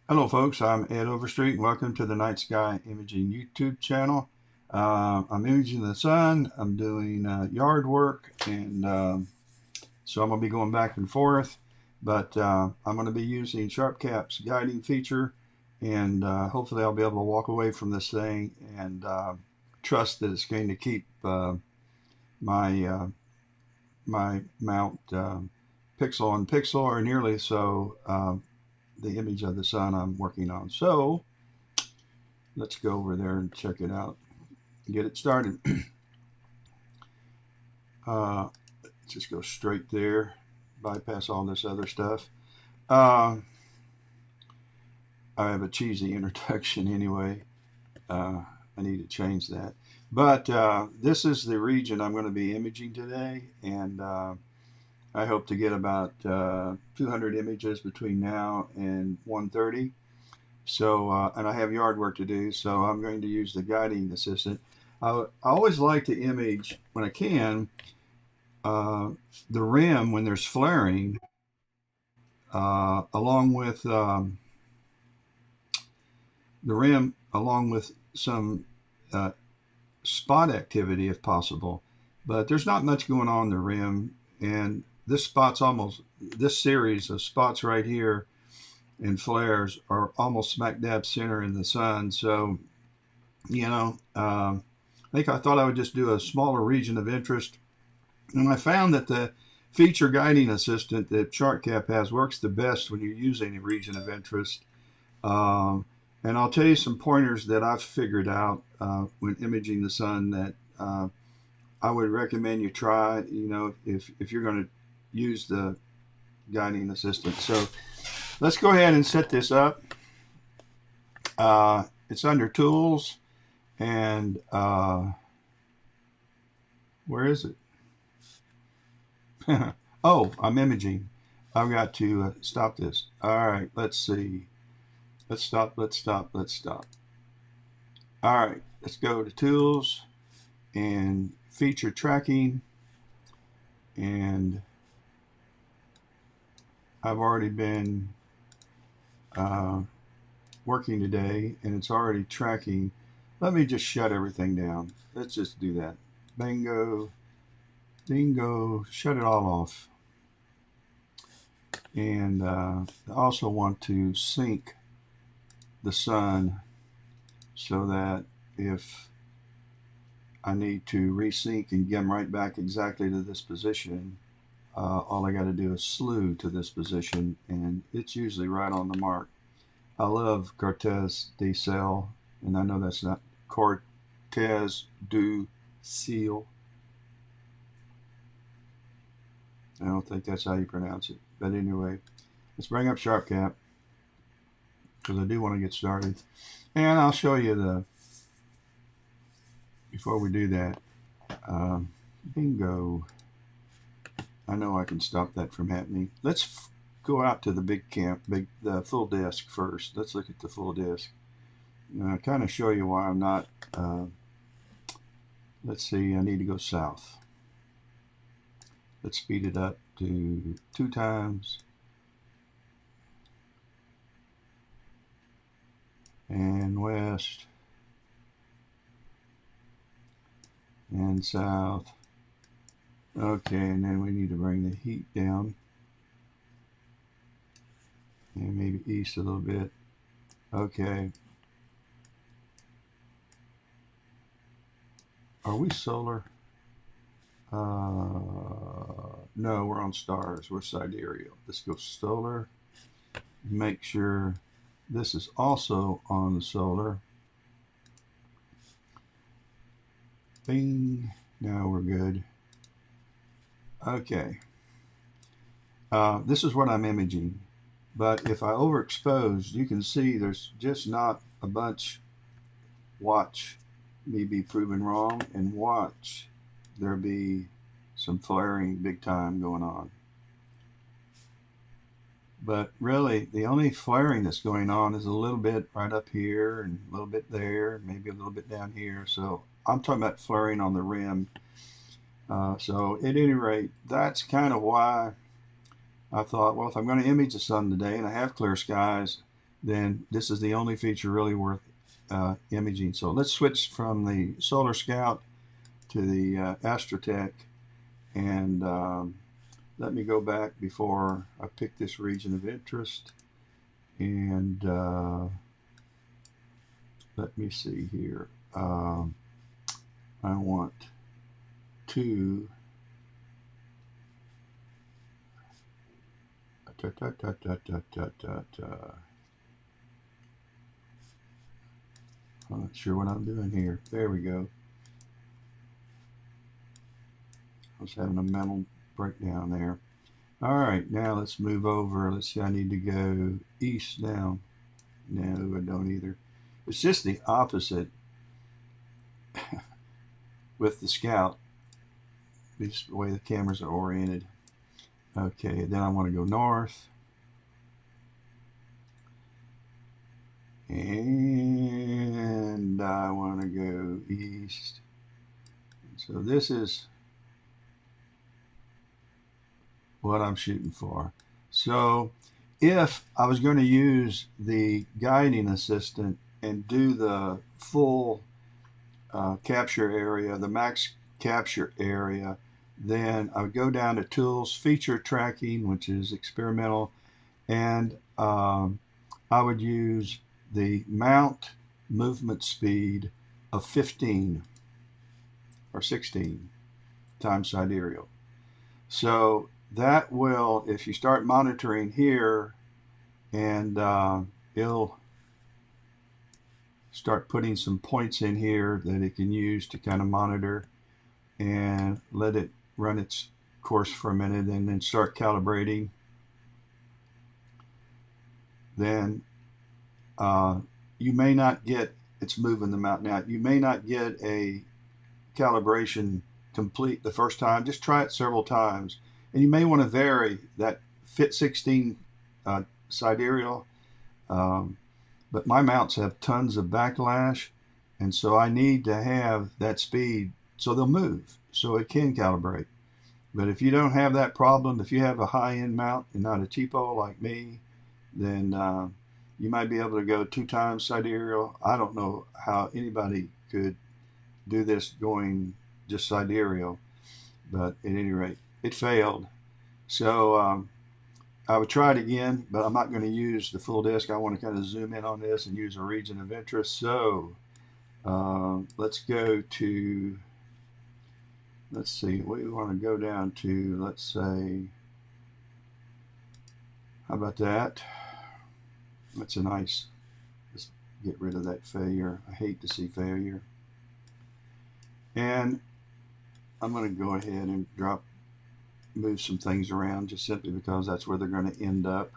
Hello folks, I'm Ed Overstreet and welcome to the Night Sky Imaging YouTube channel. I'm imaging the sun, I'm doing yard work, and so I'm going to be going back and forth, but I'm going to be using Sharpcaps Guiding Feature, and hopefully I'll be able to walk away from this thing and trust that it's going to keep my, my mount pixel on pixel or nearly so the image of the sun I'm working on. So let's go over there and check it out and get it started. uh, just go straight there, bypass all this other stuff. Uh, I have a cheesy introduction anyway. I need to change that. But this is the region I'm going to be imaging today, and I hope to get about 200 images between now and 1:30. So, and I have yard work to do, so I'm going to use the guiding assistant. I always like to image when I can uh, the rim when there's flaring, along with the rim, along with some uh, spot activity if possible. But there's not much going on in the rim, and this series of spots right here and flares are almost smack dab center in the sun. So, I thought I would just do a smaller region of interest. And I found that the feature guiding assistant that Sharpcap has works the best when you're using a region of interest. Um, and I'll tell you some pointers that I've figured out when imaging the sun that I would recommend you try, if you're going to use the guiding assistant. So let's go ahead and set this up. It's under Tools, and where is it? Oh, I'm imaging. I've got to stop this. All right, let's see. Let's stop, let's stop, let's stop. All right, let's go to Tools and Feature Tracking. And I've already been working today, and it's already tracking. Let me just shut everything down. Let's just do that. Bingo, bingo, shut it all off. And I also want to sync the sun so that if I need to resync and get them right back exactly to this position, all I got to do is slew to this position, and it's usually right on the mark. I love Cortez de Sel, and I know that's not Cortez du Seal. I don't think that's how you pronounce it. But anyway, let's bring up Sharpcap because I do want to get started. And I'll show you before we do that, bingo. I know I can stop that from happening. Let's go out to the the full disk first. Let's look at the full disk. Kind of show you why I'm not, let's see, I need to go south. Let's speed it up to 2 times. And west. And south. Okay, and then we need to bring the heat down. And maybe east a little bit. Okay. Are we solar? No, we're on stars. We're sidereal. Let's go solar. Make sure this is also on the solar. Bing. Now we're good. Okay. This is what I'm imaging. But if I overexpose, you can see there's just not a bunch. Watch me be proven wrong, and watch there be some flaring big time going on. But really, the only flaring that's going on is a little bit right up here and a little bit there, maybe a little bit down here. So I'm talking about flaring on the rim. So at any rate, that's kind of why I thought, well, if I'm going to image the sun today and I have clear skies, then this is the only feature really worth imaging. So let's switch from the Solar Scout to the Astrotech, and let me go back before I pick this region of interest, and let me see here. I want to I'm not sure what I'm doing here. There we go. I was having a mental breakdown there. All right, now let's move over. Let's see, I need to go east now. No, I don't either. It's just the opposite with the Scout. This the way the cameras are oriented. Okay, then I want to go north. And I want to go east. So this is what I'm shooting for. So if I was going to use the guiding assistant and do the full capture area, the max capture area, then I would go down to Tools, Feature Tracking, which is experimental, and I would use the mount movement speed of 15 or 16 times sidereal. So that will, if you start monitoring here, and it'll start putting some points in here that it can use to kind of monitor, and let it run its course for a minute and then start calibrating. Then you may not get, it's moving them out now, you may not get a calibration complete the first time. Just try it several times, and you may want to vary that fit 16 sidereal, but my mounts have tons of backlash, and so I need to have that speed so they'll move, so it can calibrate. But if you don't have that problem, if you have a high-end mount and not a cheapo like me, then you might be able to go 2 times sidereal. I don't know how anybody could do this going just sidereal, but at any rate, it failed. So I would try it again, but I'm not going to use the full disc. I want to kind of zoom in on this and use a region of interest. So let's go to, let's see, we want to go down to, let's say, how about that? That's a nice, let's get rid of that failure. I hate to see failure. And I'm going to go ahead and move some things around, just simply because that's where they're going to end up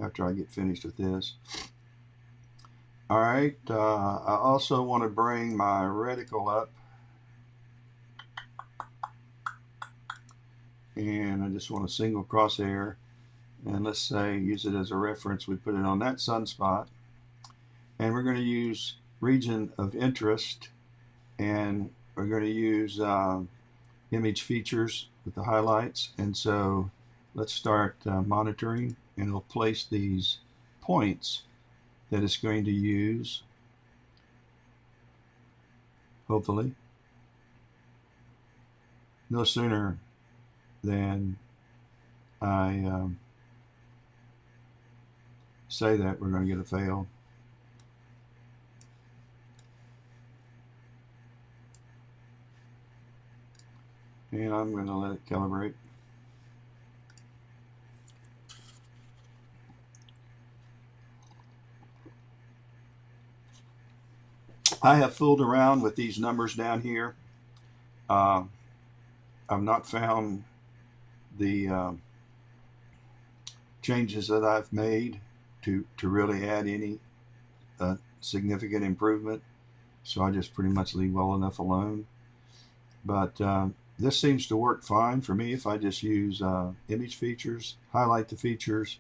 after I get finished with this. All right, I also want to bring my reticle up, and I just want a single crosshair, and let's say use it as a reference. We put it on that sunspot, and we're going to use region of interest, and we're going to use image features with the highlights. And so let's start monitoring, and it'll place these points that it's going to use, hopefully, no sooner than I say that we're going to get a fail. And I'm going to let it calibrate. I have fooled around with these numbers down here. I've not found the changes that I've made to really add any significant improvement. So I just pretty much leave well enough alone. But this seems to work fine for me if I just use image features, highlight the features,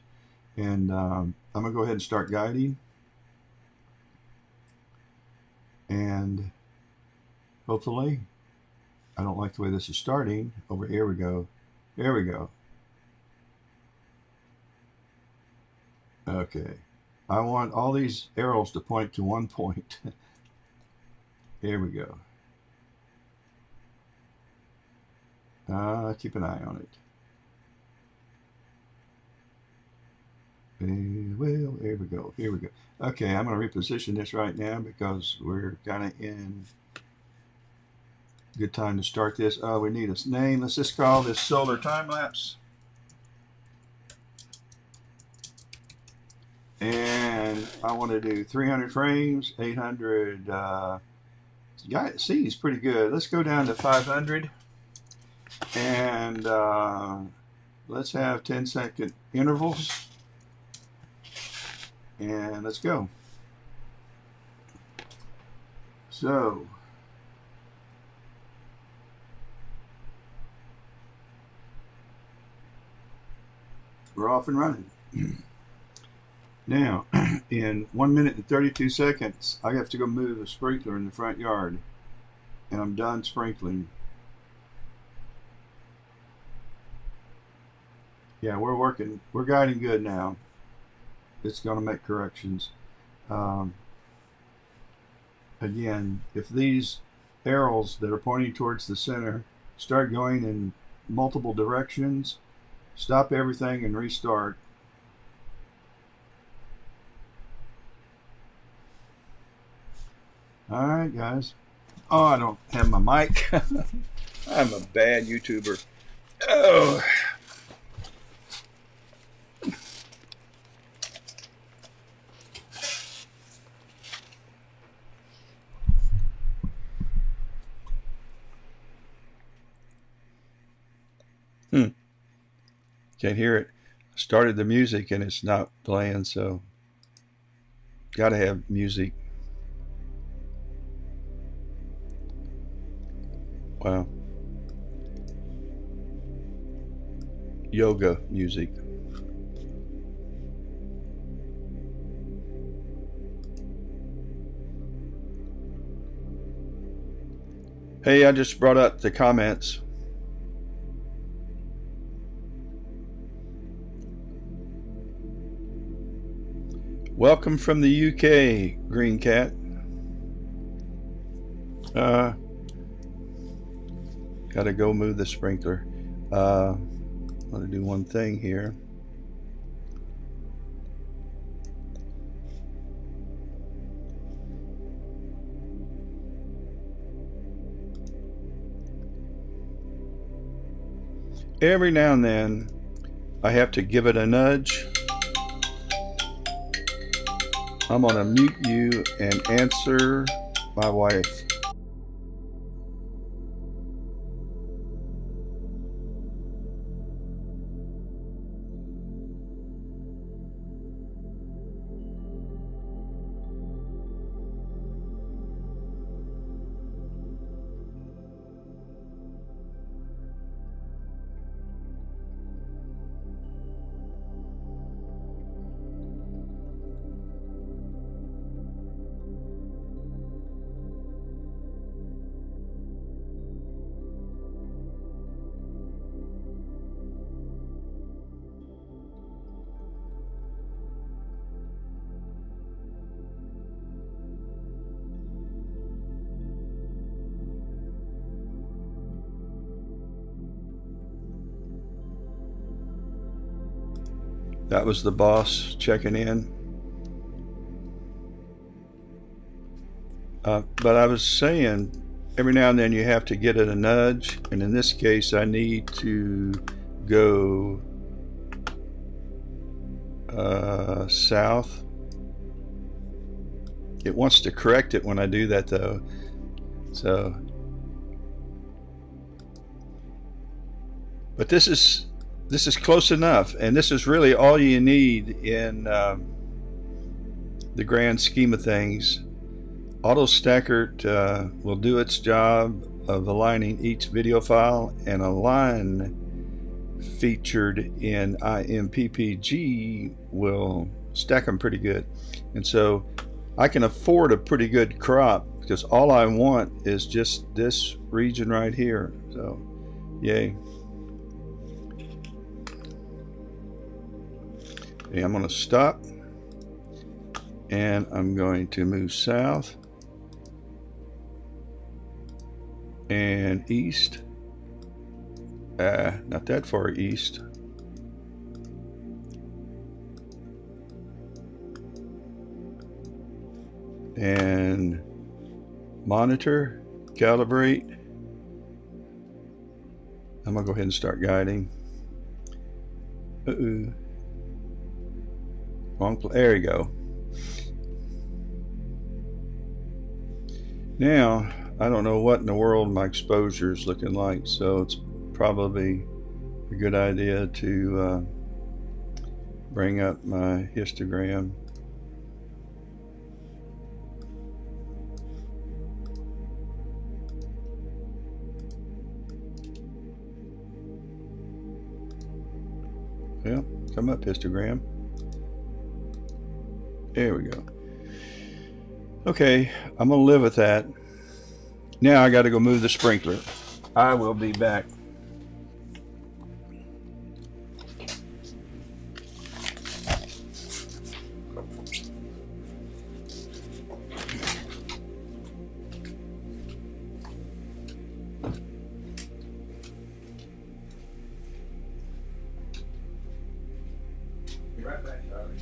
and I'm going to go ahead and start guiding. And hopefully, I don't like the way this is starting. Over here we go. There we go. Okay. I want all these arrows to point to one point. Here we go. Keep an eye on it. Well, here we go. Here we go. Okay, I'm going to reposition this right now because we're kind of in good time to start this. We need a name. Let's just call this solar time lapse. And I want to do 300 frames, 800. See, he's pretty good. Let's go down to 500. And let's have 10-second intervals. And let's go. So, we're off and running. Now, in 1 minute and 32 seconds, I have to go move a sprinkler in the front yard. And I'm done sprinkling. Yeah, we're working. We're guiding good now. It's going to make corrections. Again, if these arrows that are pointing towards the center start going in multiple directions, stop everything and restart. All right, guys. Oh, I don't have my mic. I'm a bad YouTuber. Oh. Can't hear it. I started the music and it's not playing, so gotta have music. Wow. Yoga music. Hey, I just brought up the comments. Welcome from the UK, Green Cat. Gotta go move the sprinkler. I'm gonna do one thing here. Every now and then, I have to give it a nudge. I'm gonna mute you and answer my wife. That was the boss checking in. But I was saying, every now and then you have to get it a nudge, and in this case I need to go south. It wants to correct it when I do that though, so but this is close enough, and this is really all you need in the grand scheme of things. Auto Stacker will do its job of aligning each video file, and Align featured in IMPPG will stack them pretty good. And so I can afford a pretty good crop because all I want is just this region right here. So yay. Okay, I'm going to stop and I'm going to move south and east. Not that far east. And monitor, calibrate. I'm gonna go ahead and start guiding. Wrong place. There you go. Now, I don't know what in the world my exposure is looking like, so it's probably a good idea to bring up my histogram. Yeah, come up, histogram. There we go. Okay, I'm gonna live with that. Now I gotta go move the sprinkler. I will be back. Be right back, Charlie.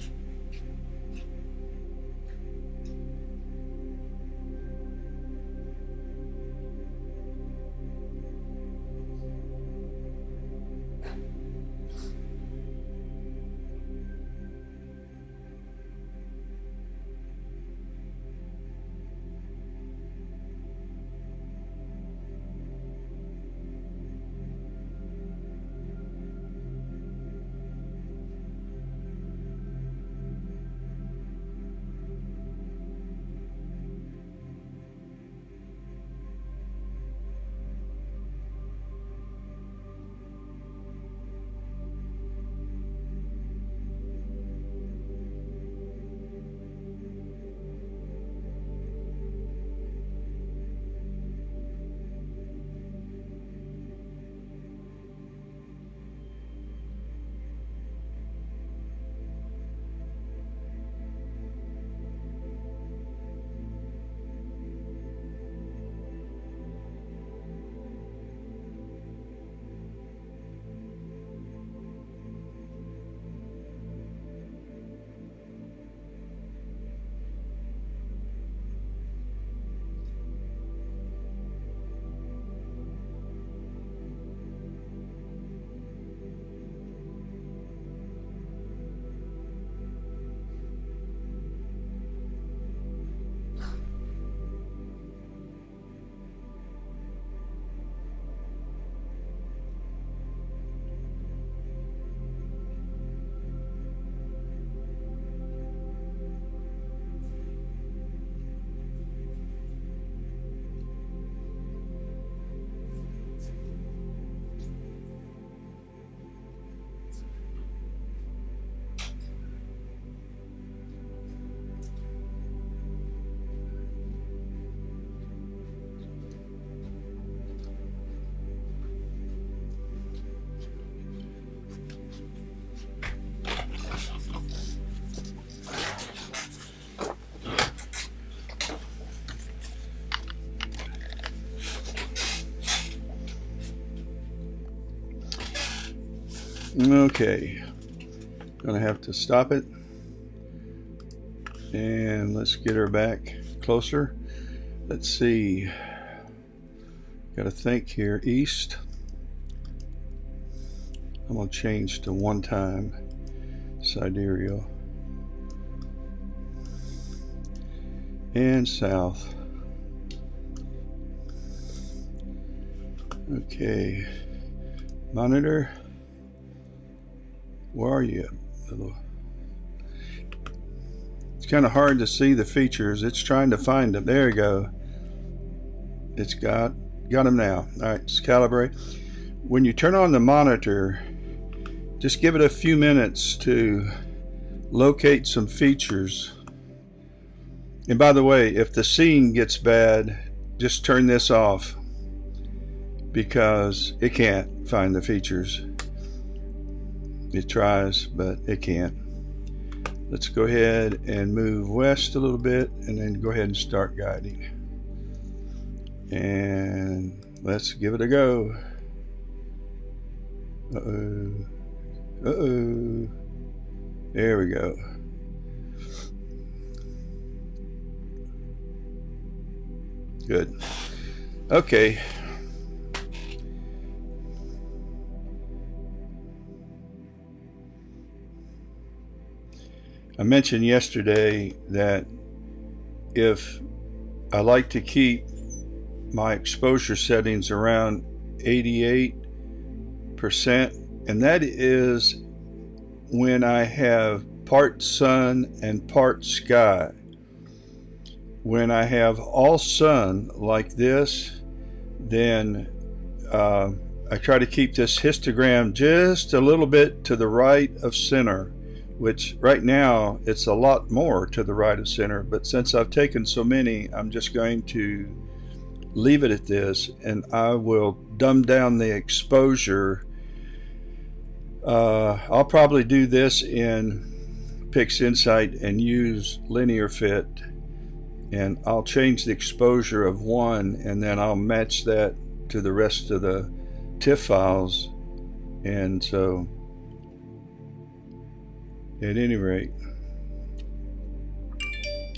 Okay, gonna have to stop it, and let's get her back closer. Let's see, gotta think here. East, I'm gonna change to one time sidereal, and south. Okay, monitor, where are you? It's kind of hard to see the features. It's trying to find them. There you go. It's got them now. All right, just calibrate. When you turn on the monitor, just give it a few minutes to locate some features. And by the way, if the scene gets bad, just turn this off, because it can't find the features. It tries, but it can't. Let's go ahead and move west a little bit and then go ahead and start guiding. And let's give it a go. Uh-oh. Uh-oh. There we go. Good. Okay. I mentioned yesterday that if I like to keep my exposure settings around 88%, and that is when I have part sun and part sky. When I have all sun like this, then I try to keep this histogram just a little bit to the right of center, which right now it's a lot more to the right of center, but since I've taken so many, I'm just going to leave it at this, and I will dumb down the exposure. I'll probably do this in PixInsight and use linear fit, and I'll change the exposure of 1, and then I'll match that to the rest of the TIFF files. And so at any rate,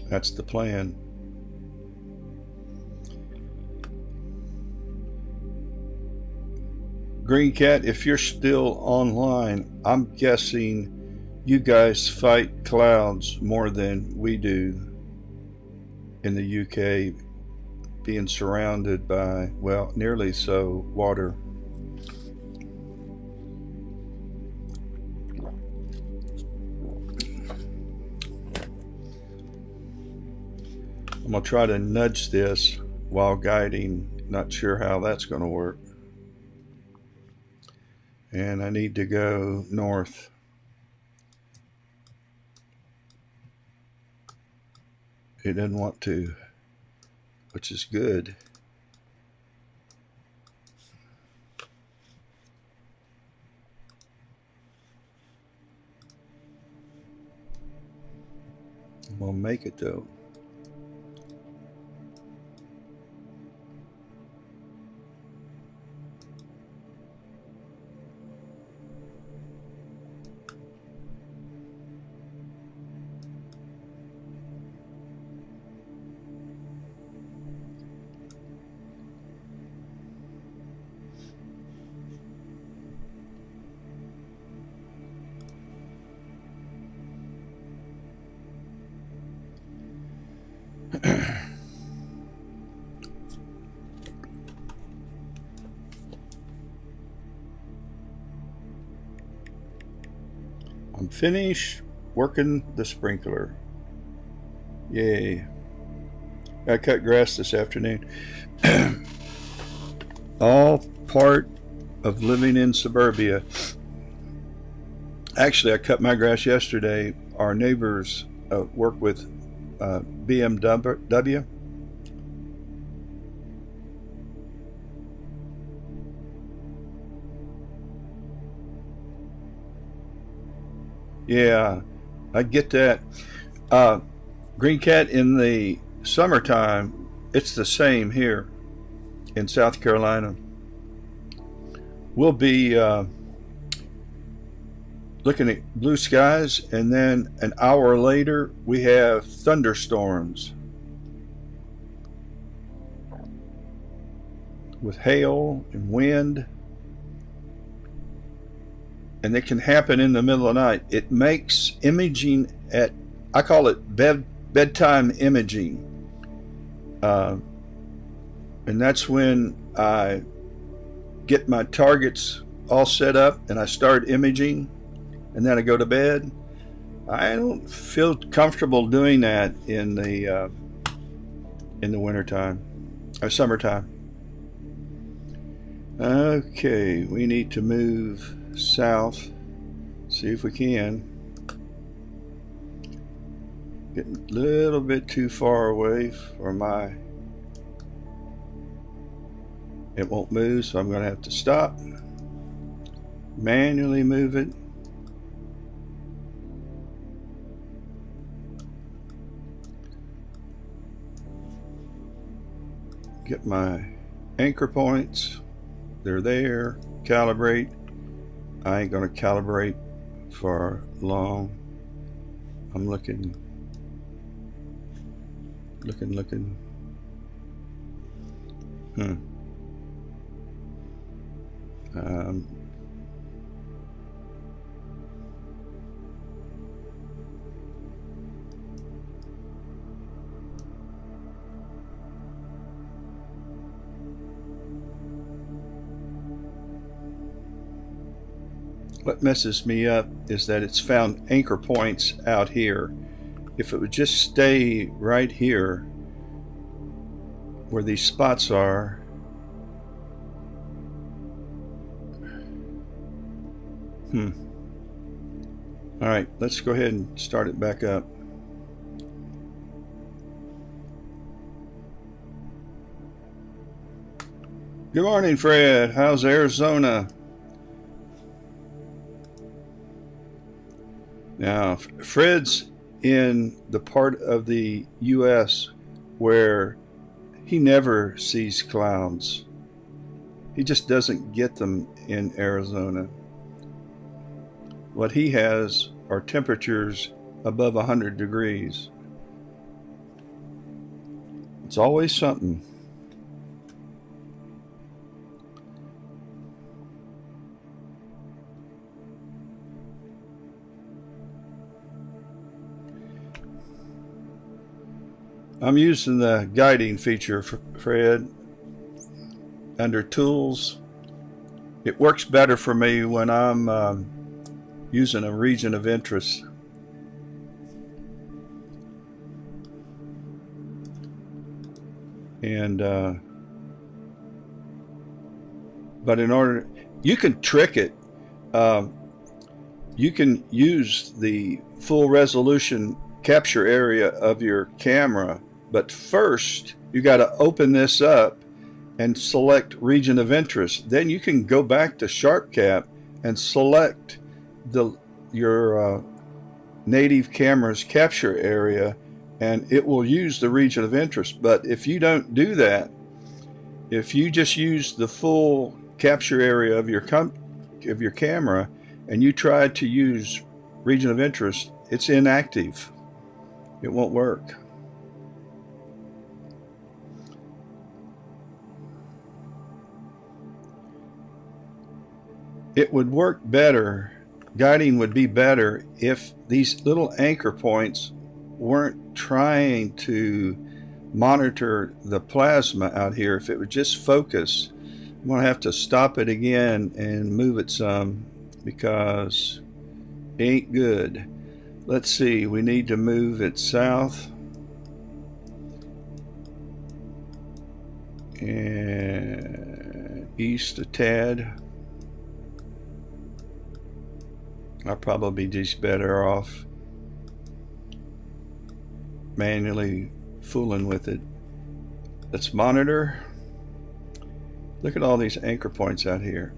that's the plan. Green Cat, if you're still online, I'm guessing you guys fight clouds more than we do in the UK, being surrounded by, well, nearly so, water. I'm going to try to nudge this while guiding. Not sure how that's going to work. And I need to go north. It doesn't want to, which is good. I'm going to make it though. I'm finished working the sprinkler. Yay. I cut grass this afternoon. All part of living in suburbia. Actually, I cut my grass yesterday. Our neighbors work with BMW. Yeah, I get that. Green Cat, in the summertime, it's the same here in South Carolina. We'll be looking at blue skies, and then an hour later we have thunderstorms with hail and wind, and it can happen in the middle of the night. It makes imaging at, I call it bedtime imaging, and that's when I get my targets all set up and I start imaging, and then I go to bed. I don't feel comfortable doing that in the wintertime or summertime. Okay, we need to move south. See if we can. Getting a little bit too far away for my. It won't move, so I'm going to have to stop. Manually move it. get my anchor points. They're there. Calibrate. I ain't gonna calibrate for long. I'm looking. What messes me up is that it's found anchor points out here. If it would just stay right here where these spots are, all right, let's go ahead and start it back up. Good morning, Fred. How's Arizona? Now, Fred's in the part of the U.S. where he never sees clouds. He just doesn't get them in Arizona. What he has are temperatures above 100 degrees. It's always something. I'm using the guiding feature for Fred under tools. It works better for me when I'm using a region of interest. And but in order, you can trick it. You can use the full resolution capture area of your camera, but first you got to open this up and select region of interest. Then you can go back to Sharpcap and select your native camera's capture area, and it will use the region of interest. But if you don't do that, if you just use the full capture area of your camera and you try to use region of interest, it's inactive. It won't work. It would work better, guiding would be better if these little anchor points weren't trying to monitor the plasma out here. If it would just focus, I'm going to have to stop it again and move it some because it ain't good. Let's see, we need to move it south and east a tad. I'll probably be just better off manually fooling with it. Let's monitor. Look at all these anchor points out here.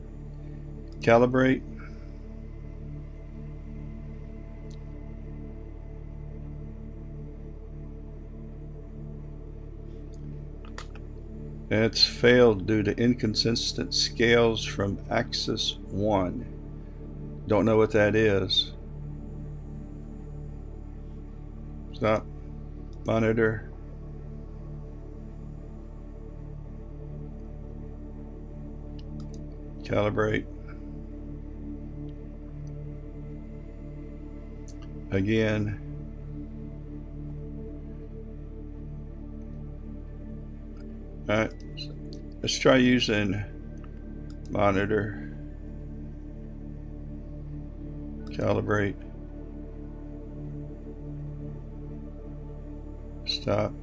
Calibrate. It's failed due to inconsistent scales from axis 1. Don't know what that is. Stop. Monitor. Calibrate. Again. Alright, let's try using monitor, calibrate, stop,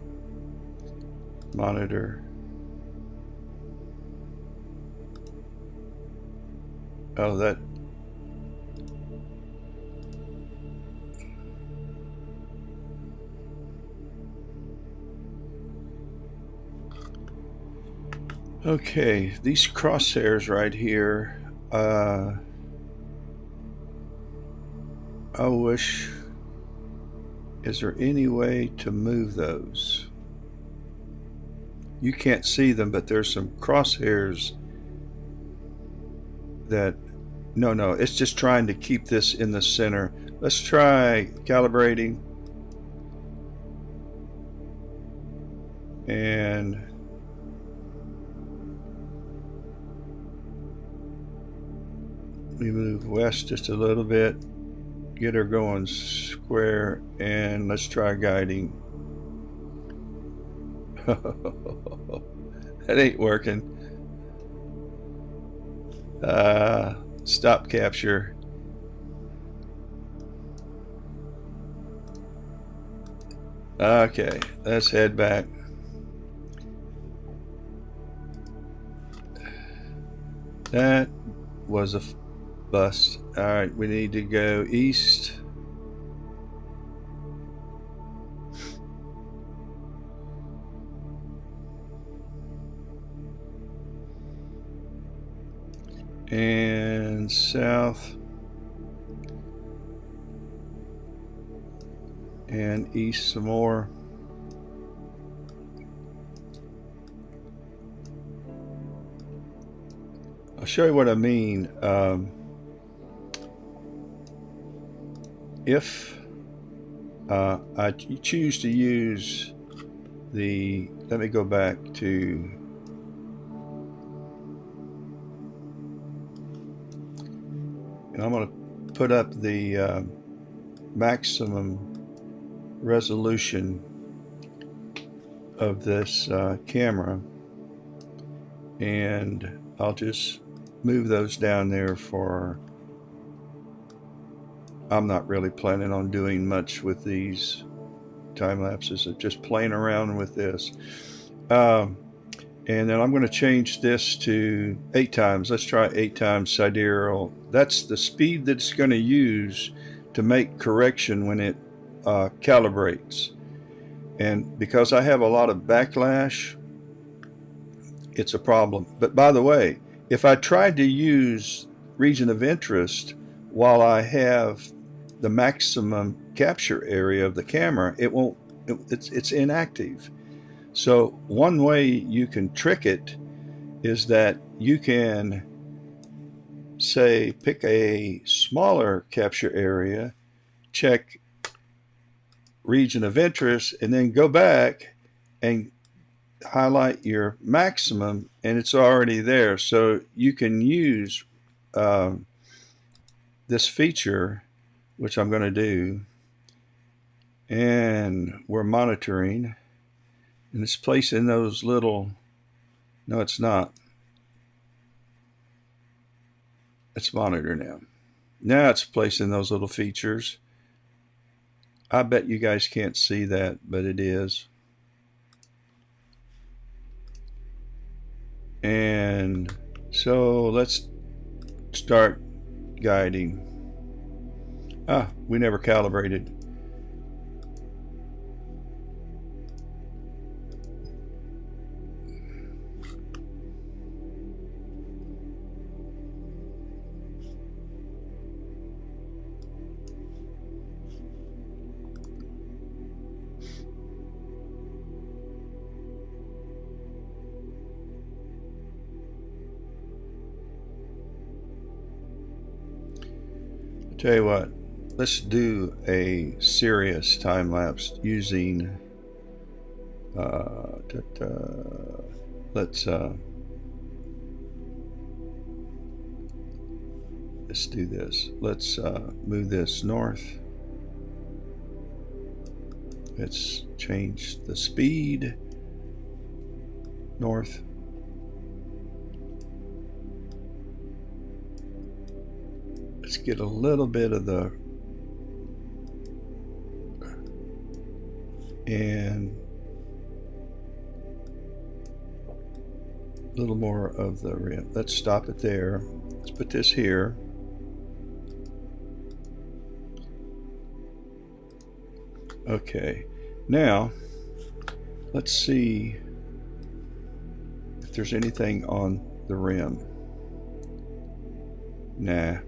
monitor. Oh, that. Okay, these crosshairs right here, I wish, is there any way to move those? You can't see them, but there's some crosshairs that, no, it's just trying to keep this in the center. Let's try calibrating. And we move west just a little bit, get her going square, and let's try guiding. That ain't working. Stop capture. Okay, let's head back. That was a bust. All right, we need to go east. And south. And east some more. I'll show you what I mean. If I choose to use the, let me go back to, and I'm going to put up the maximum resolution of this camera, and I'll just move those down there for, I'm not really planning on doing much with these time lapses, just playing around with this. And then I'm going to change this to 8 times. Let's try 8 times sidereal. That's the speed that it's going to use to make correction when it calibrates. And because I have a lot of backlash, it's a problem. But by the way, if I tried to use region of interest while I have the maximum capture area of the camera, it won't, it's inactive. So one way you can trick it is that you can say pick a smaller capture area, check region of interest, and then go back and highlight your maximum, and it's already there. So you can use this feature, which I'm going to do, and we're monitoring, and it's placing those little, no it's not, it's monitor now. Now it's placing those little features. I bet you guys can't see that, but it is. And so let's start guiding. We never calibrated. Tell you what, let's do a serious time lapse using let's do this. Let's move this north. Let's change the speed north. Let's get a little bit of the, and a little more of the rim. Let's stop it there. Let's put this here. Okay, now let's see if there's anything on the rim. Nah.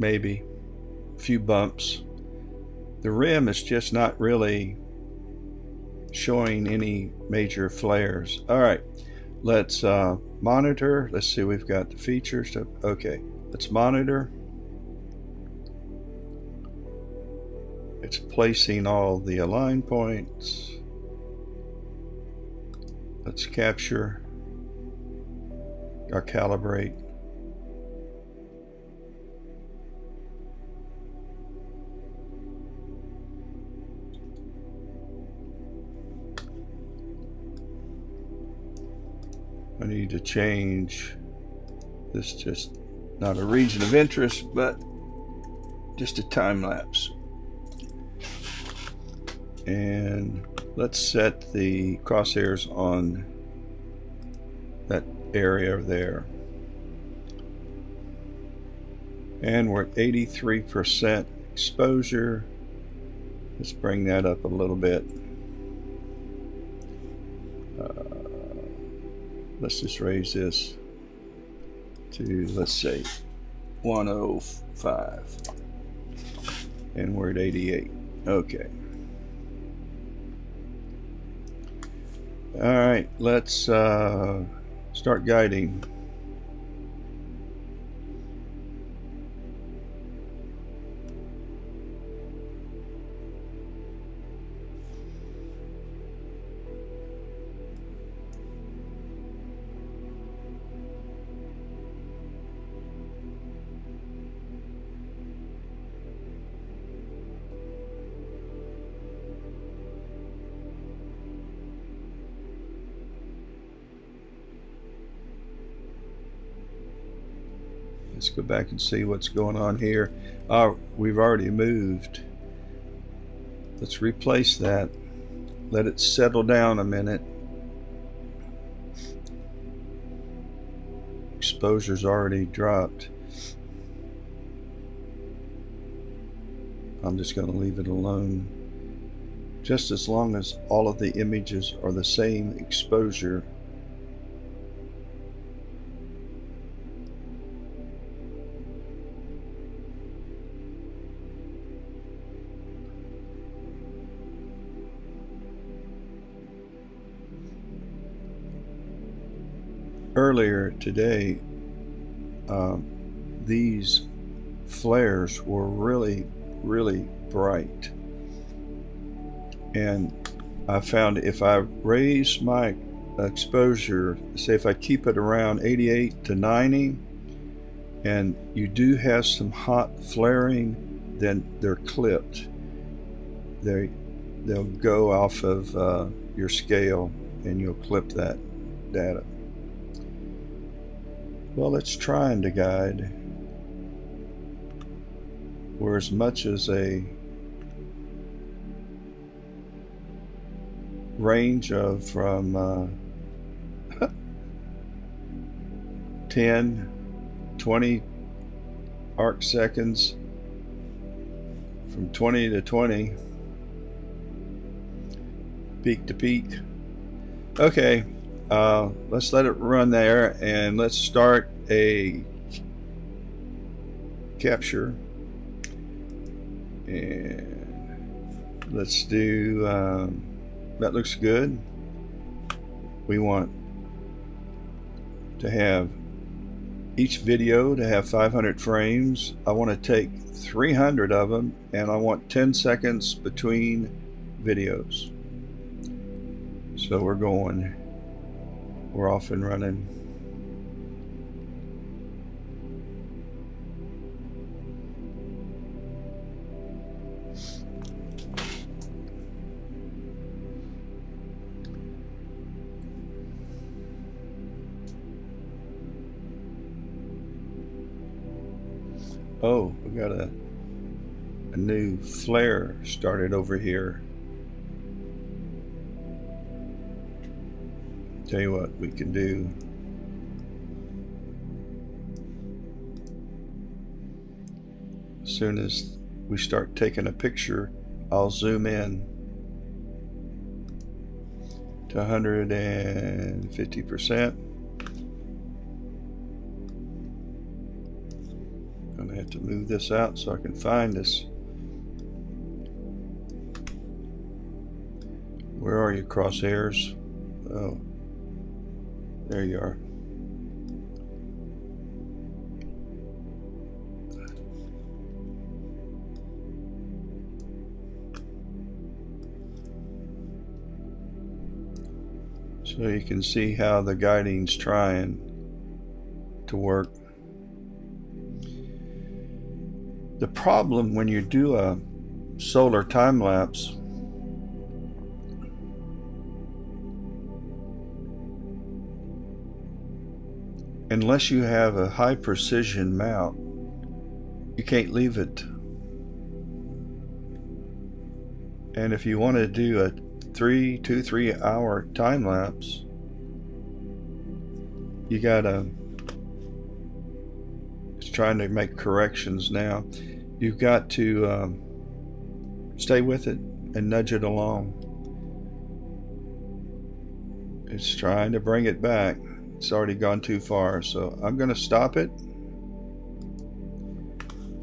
Maybe a few bumps. The rim is just not really showing any major flares. All right, let's monitor. Let's see, we've got the features. Okay, let's monitor. It's placing all the align points. Let's capture or calibrate. I need to change this, just not a region of interest, but just a time lapse. And let's set the crosshairs on that area there. And we're at 83% exposure. Let's bring that up a little bit. Let's just raise this to, let's say, 105. And we're at 88. Okay. All right, let's start guiding. Let's go back and see what's going on here. We've already moved. Let's replace that. Let it settle down a minute. Exposure's already dropped. I'm just going to leave it alone. Just as long as all of the images are the same exposure. Earlier today, these flares were really bright, and I found if I raise my exposure, say if I keep it around 88 to 90, and you do have some hot flaring, then they're clipped. They'll go off of your scale, and you'll clip that data. Well, it's trying to guide. We're as much as a range of from 10, 20 arc seconds, from 20 to 20, peak to peak. Okay. Let's let it run there, and let's start a capture, and let's do that. Looks good. We want to have each video to have 500 frames. I want to take 300 of them, and I want 10 seconds between videos. So we're off and running. Oh, we got a new flare started over here. Tell you what we can do. As soon as we start taking a picture, I'll zoom in to 150%. I'm gonna have to move this out so I can find this. Where are you, crosshairs? Oh, there you are. So you can see how the guiding's trying to work. The problem when you do a solar time lapse, unless you have a high precision mount, you can't leave it. And if you want to do a 3 hour time lapse, you gotta, it's trying to make corrections now. You've got to stay with it and nudge it along. It's trying to bring it back. It's already gone too far, so I'm going to stop it,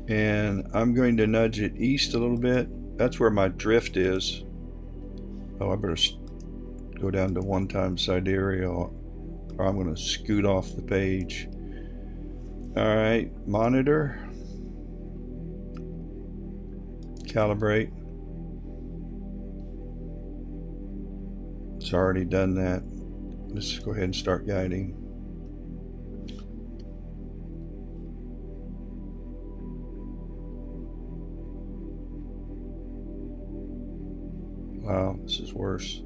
and I'm going to nudge it east a little bit. That's where my drift is. Oh, I better go down to one-time sidereal, or I'm going to scoot off the page. Alright, monitor, calibrate. It's already done that. Let's go ahead and start guiding. Wow, this is worse.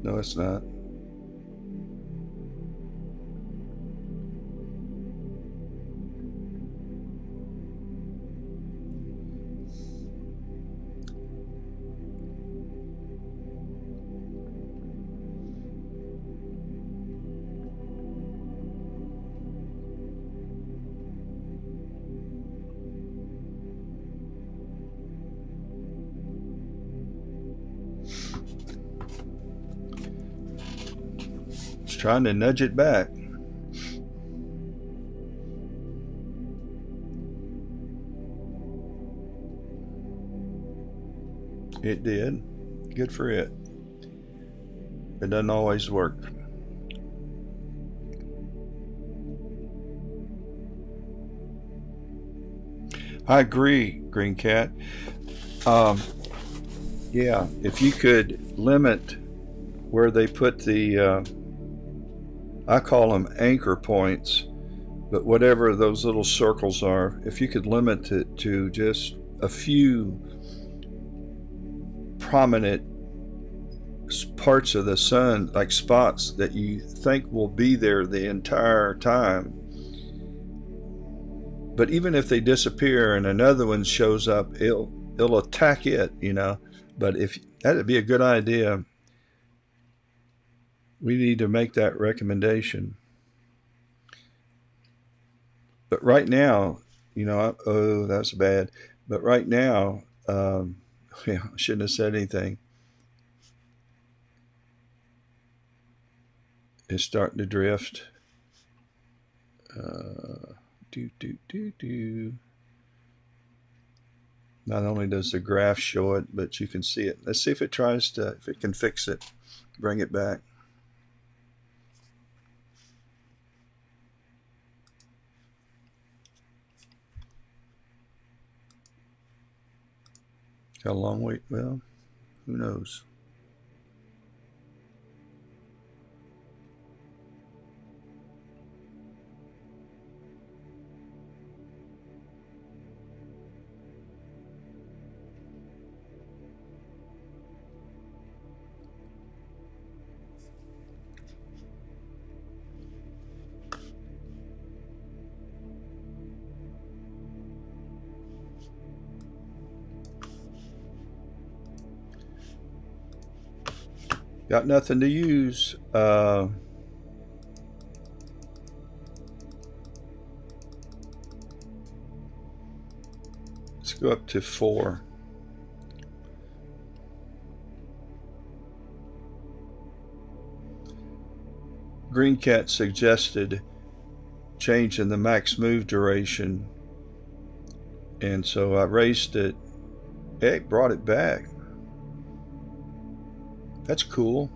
No, it's not. Trying to nudge it back. It did. Good for it. It doesn't always work. I agree, Green Cat. Yeah, if you could limit where they put the I call them anchor points, but whatever those little circles are, if you could limit it to just a few prominent parts of the sun, like spots that you think will be there the entire time, but even if they disappear and another one shows up, it'll attack it, you know. But if that'd be a good idea, we need to make that recommendation. But right now, you know, oh, that's bad. But right now, yeah, I shouldn't have said anything. It's starting to drift. Not only does the graph show it, but you can see it. Let's see if it tries to, if it can fix it, bring it back. Got a long way. Well, who knows? Got nothing to use. Let's go up to 4. Green Cat suggested changing the max move duration, and so I raised it. It brought it back. That's cool.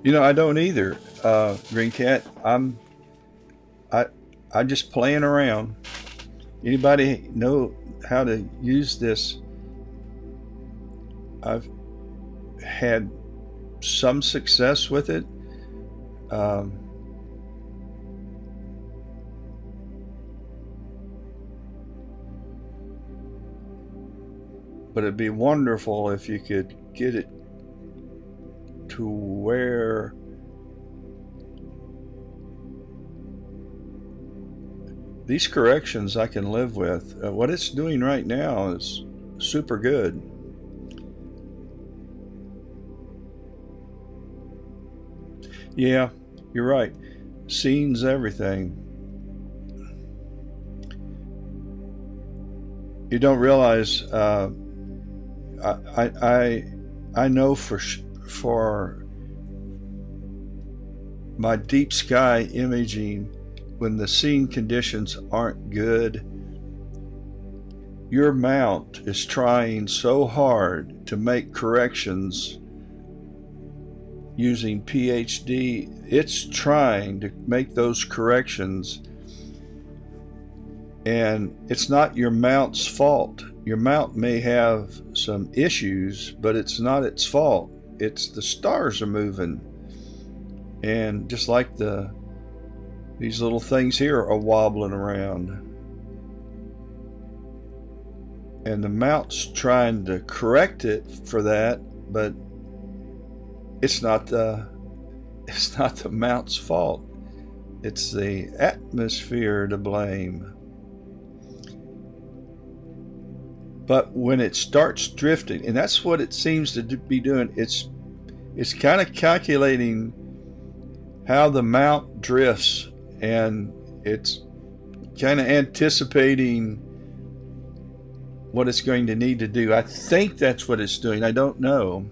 You know, I don't either, Green Cat. I I'm just playing around. Anybody know how to use this? I've had some success with it. Um, but it'd be wonderful if you could get it to where these corrections I can live with. What it's doing right now is super good. Yeah, you're right. Scene's everything. You don't realize. I know for my deep sky imaging, when the scene conditions aren't good, your mount is trying so hard to make corrections using PhD. It's trying to make those corrections, and it's not your mount's fault. Your mount may have some issues, but it's not its fault. It's the stars are moving, and just like these little things here are wobbling around, and the mount's trying to correct it for that, but it's not the mount's fault. It's the atmosphere to blame. But when it starts drifting, and that's what it seems to be doing, it's kind of calculating how the mount drifts, and it's kind of anticipating what it's going to need to do. I think that's what it's doing. I don't know.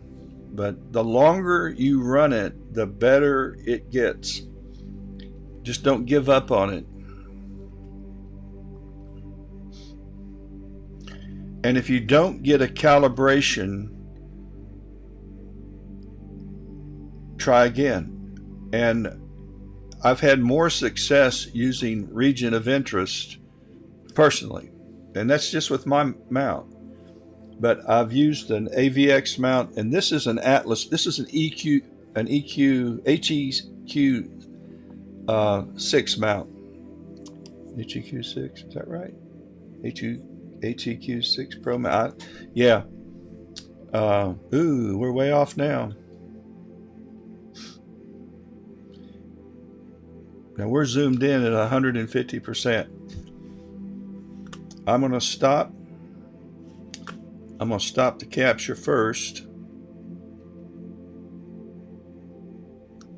But the longer you run it, the better it gets. Just don't give up on it. And if you don't get a calibration, try again. And I've had more success using region of interest personally. And that's just with my mount. But I've used an AVX mount, and this is an Atlas. This is an HEQ 6 mount. HEQ 6, is that right? HEQ 6 Pro mount. Yeah. We're way off now. Now we're zoomed in at 150%. I'm going to stop. I'm going to stop the capture first.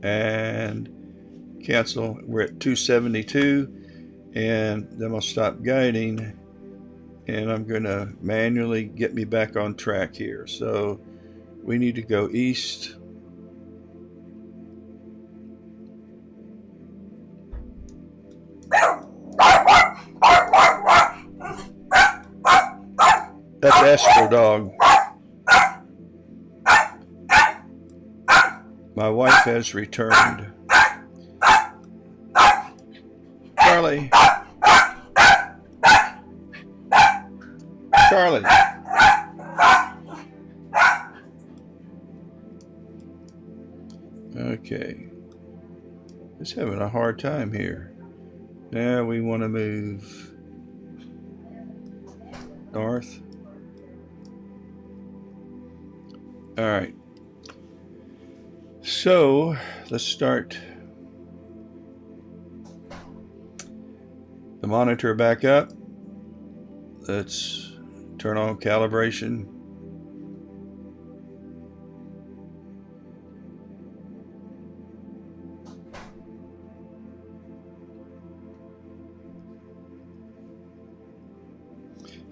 And cancel. We're at 272. And then I'll stop guiding. And I'm going to manually get me back on track here. So we need to go east. That's Astro Dog. My wife has returned. Charlie. Charlie. Okay. Just having a hard time here. Now we want to move north. All right. So let's start the monitor back up. Let's turn on calibration.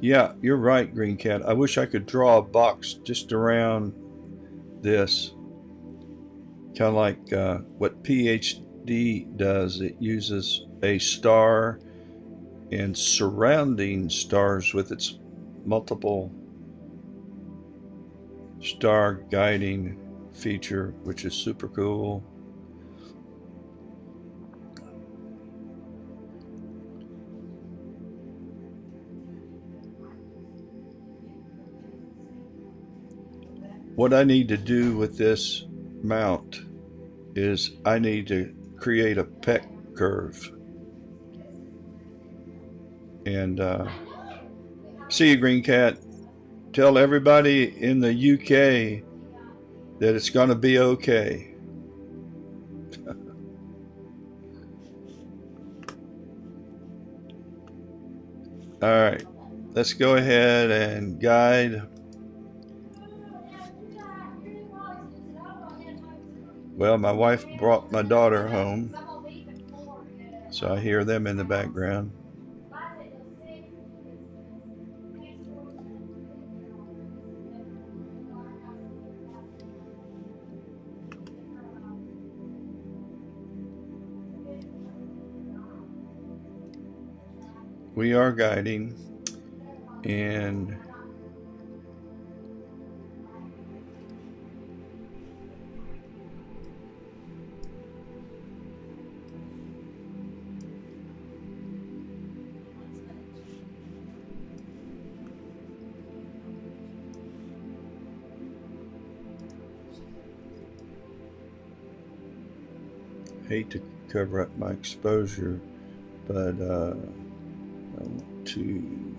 Yeah, you're right, Green Cat. I wish I could draw a box just around this, kind of like what PhD does. It uses a star and surrounding stars with its multiple star guiding feature, which is super cool. What I need to do with this mount is I need to create a peck curve. And see you, Green Cat. Tell everybody in the UK that it's going to be okay. All right, let's go ahead and guide. Well, my wife brought my daughter home, so I hear them in the background. We are guiding, and hate to cover up my exposure, but I want to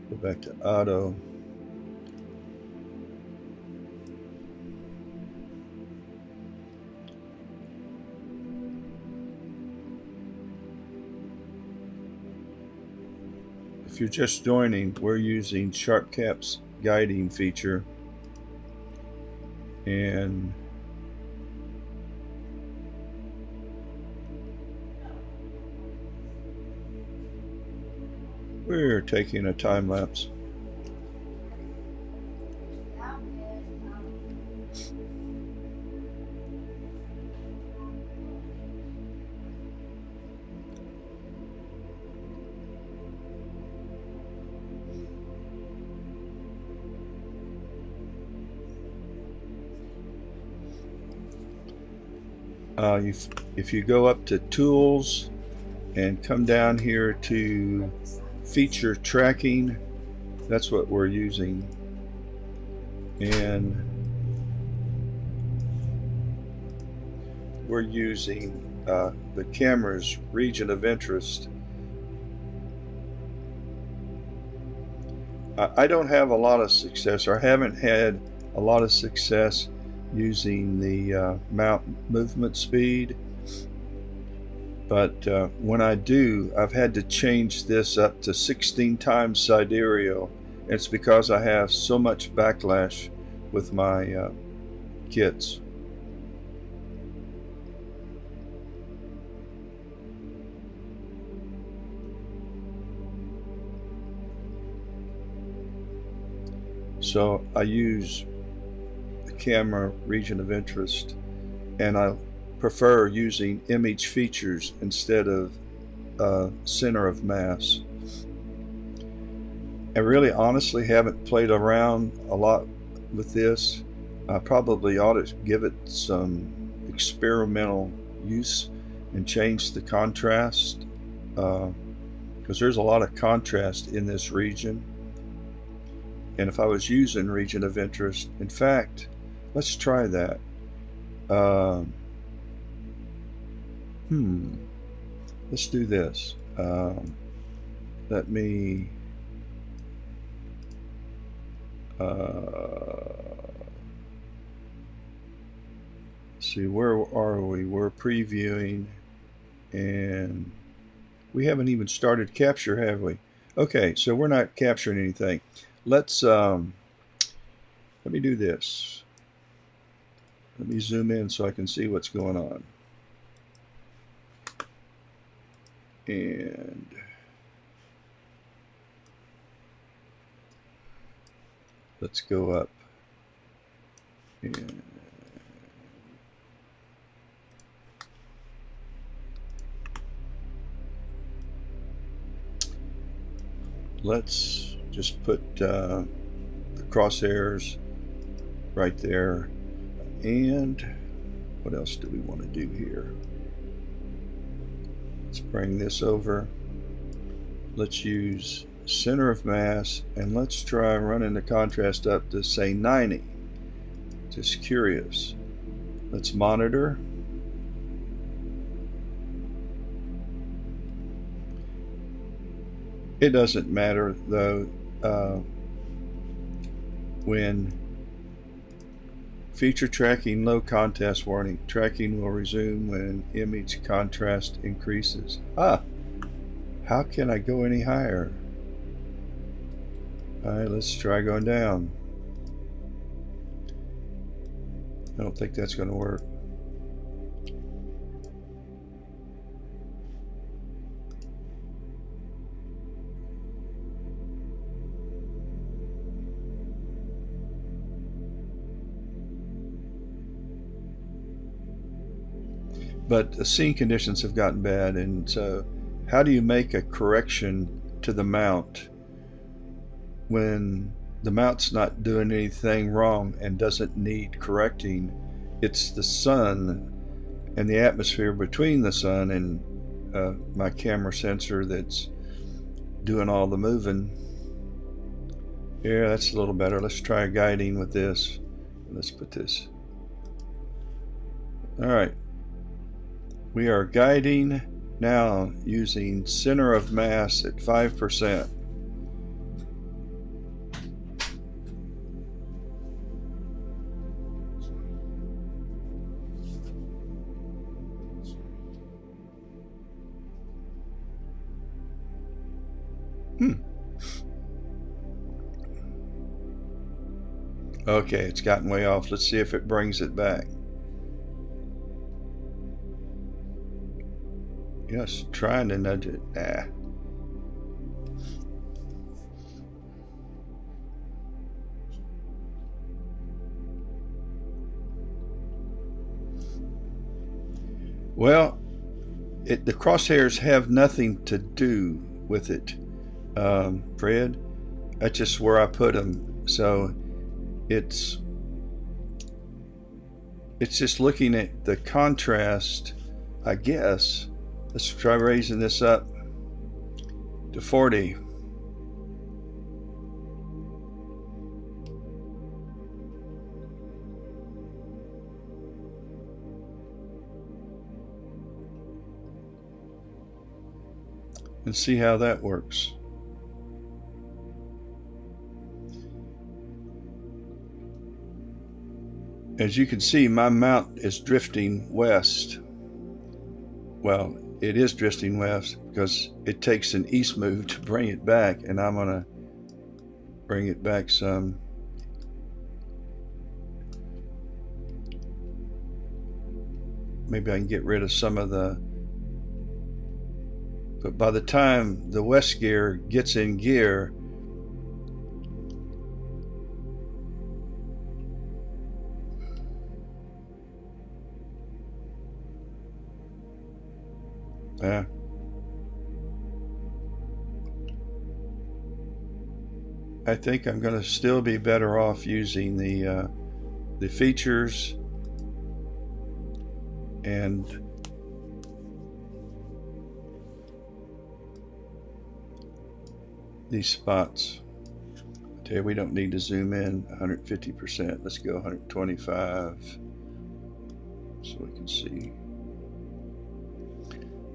go back to auto. If you're just joining, we're using Sharpcaps Guiding Feature, and we're taking a time lapse. If you go up to Tools and come down here to Feature Tracking, that's what we're using. And we're using the camera's region of interest. I don't have a lot of success, or haven't had a lot of success using the mount movement speed, but when I do, I've had to change this up to 16 times sidereal. It's because I have so much backlash with my kits. So I use the camera region of interest, and I prefer using image features instead of center of mass. I really honestly haven't played around a lot with this. I probably ought to give it some experimental use and change the contrast, because there's a lot of contrast in this region. And if I was using region of interest, in fact, let's try that. Let's do this. Let me see, where are we? We're previewing, and we haven't even started capture, have we? Okay, so we're not capturing anything. Let's let me do this. Let me zoom in so I can see what's going on. And Let's go up. And let's just put the crosshairs right there. And what else do we want to do here? Let's bring this over. Let's use center of mass, and let's try running the contrast up to say 90. Just curious. Let's monitor. It doesn't matter though when feature tracking low contrast warning. Tracking will resume when image contrast increases. How can I go any higher? Alright, let's try going down. I don't think that's going to work. But the scene conditions have gotten bad, and so how do you make a correction to the mount when the mount's not doing anything wrong and doesn't need correcting? It's the sun and the atmosphere between the sun and my camera sensor that's doing all the moving. Yeah, that's a little better. Let's try guiding with this. Let's put this. All right. We are guiding now using center of mass at 5%. Okay, it's gotten way off. Let's see if it brings it back. Yes, trying to nudge it. Well, the crosshairs have nothing to do with it, Fred. That's just where I put them. So it's just looking at the contrast, I guess. Let's try raising this up to 40. And see how that works. As you can see, my mount is drifting west. Well, it is drifting west because it takes an east move to bring it back, and I'm going to bring it back some. Maybe I can get rid of some of the, but by the time the west gear gets in gear, I think I'm going to still be better off using the features and these spots. Okay, we don't need to zoom in 150%. Let's go 125 so we can see.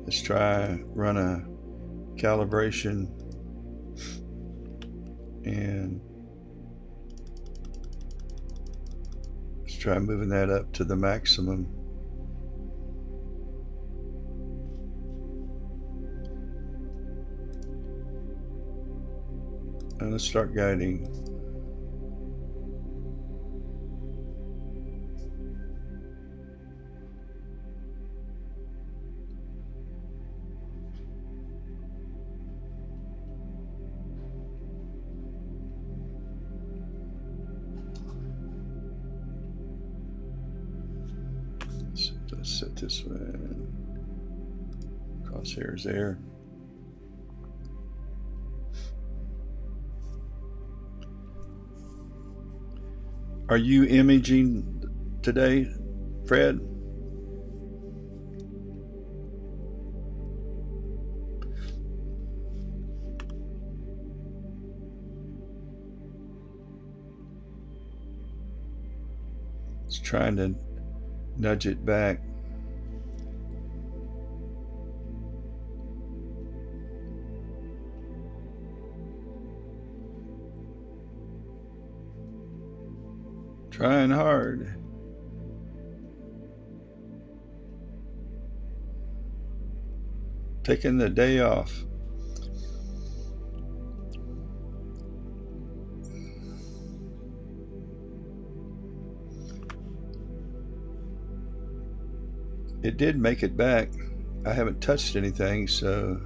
Let's try run a calibration and let's try moving that up to the maximum. And let's start guiding. Let's set this one. Crosshairs there. Are you imaging today, Fred? It's trying to nudge it back. Trying hard. Taking the day off. It did make it back. I haven't touched anything, so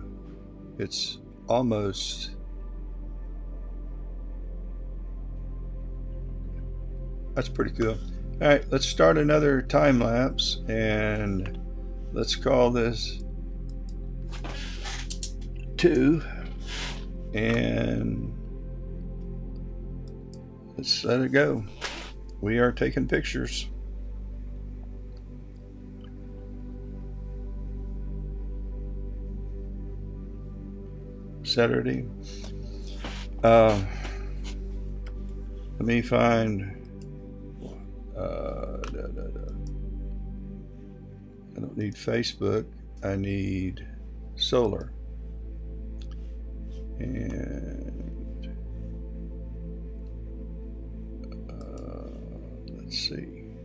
it's almost. That's pretty cool. All right, let's start another time lapse, and let's call this 2, and let's let it go. We are taking pictures. Saturday. Let me find. I don't need Facebook. I need solar. And let's see.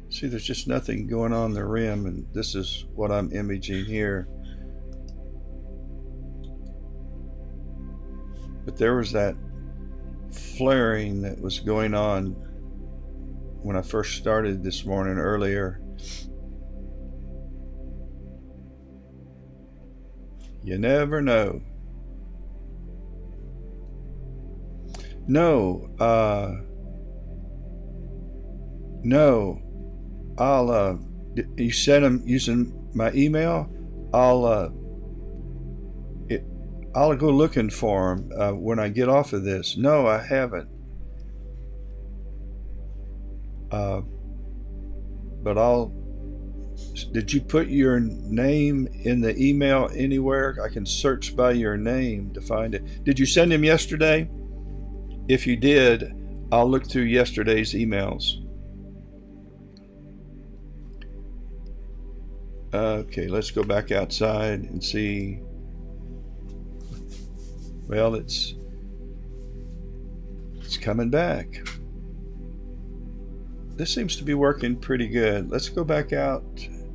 See, there's just nothing going on the rim, and this is what I'm imaging here. But there was that flaring that was going on when I first started this morning earlier. You never know. No, I'll you sent them using my email. I'll go looking for them when I get off of this. No, I haven't. But did you put your name in the email anywhere? I can search by your name to find it. Did you send them yesterday? If you did, I'll look through yesterday's emails. Okay, let's go back outside and see. Well, it's coming back. This seems to be working pretty good. Let's go back out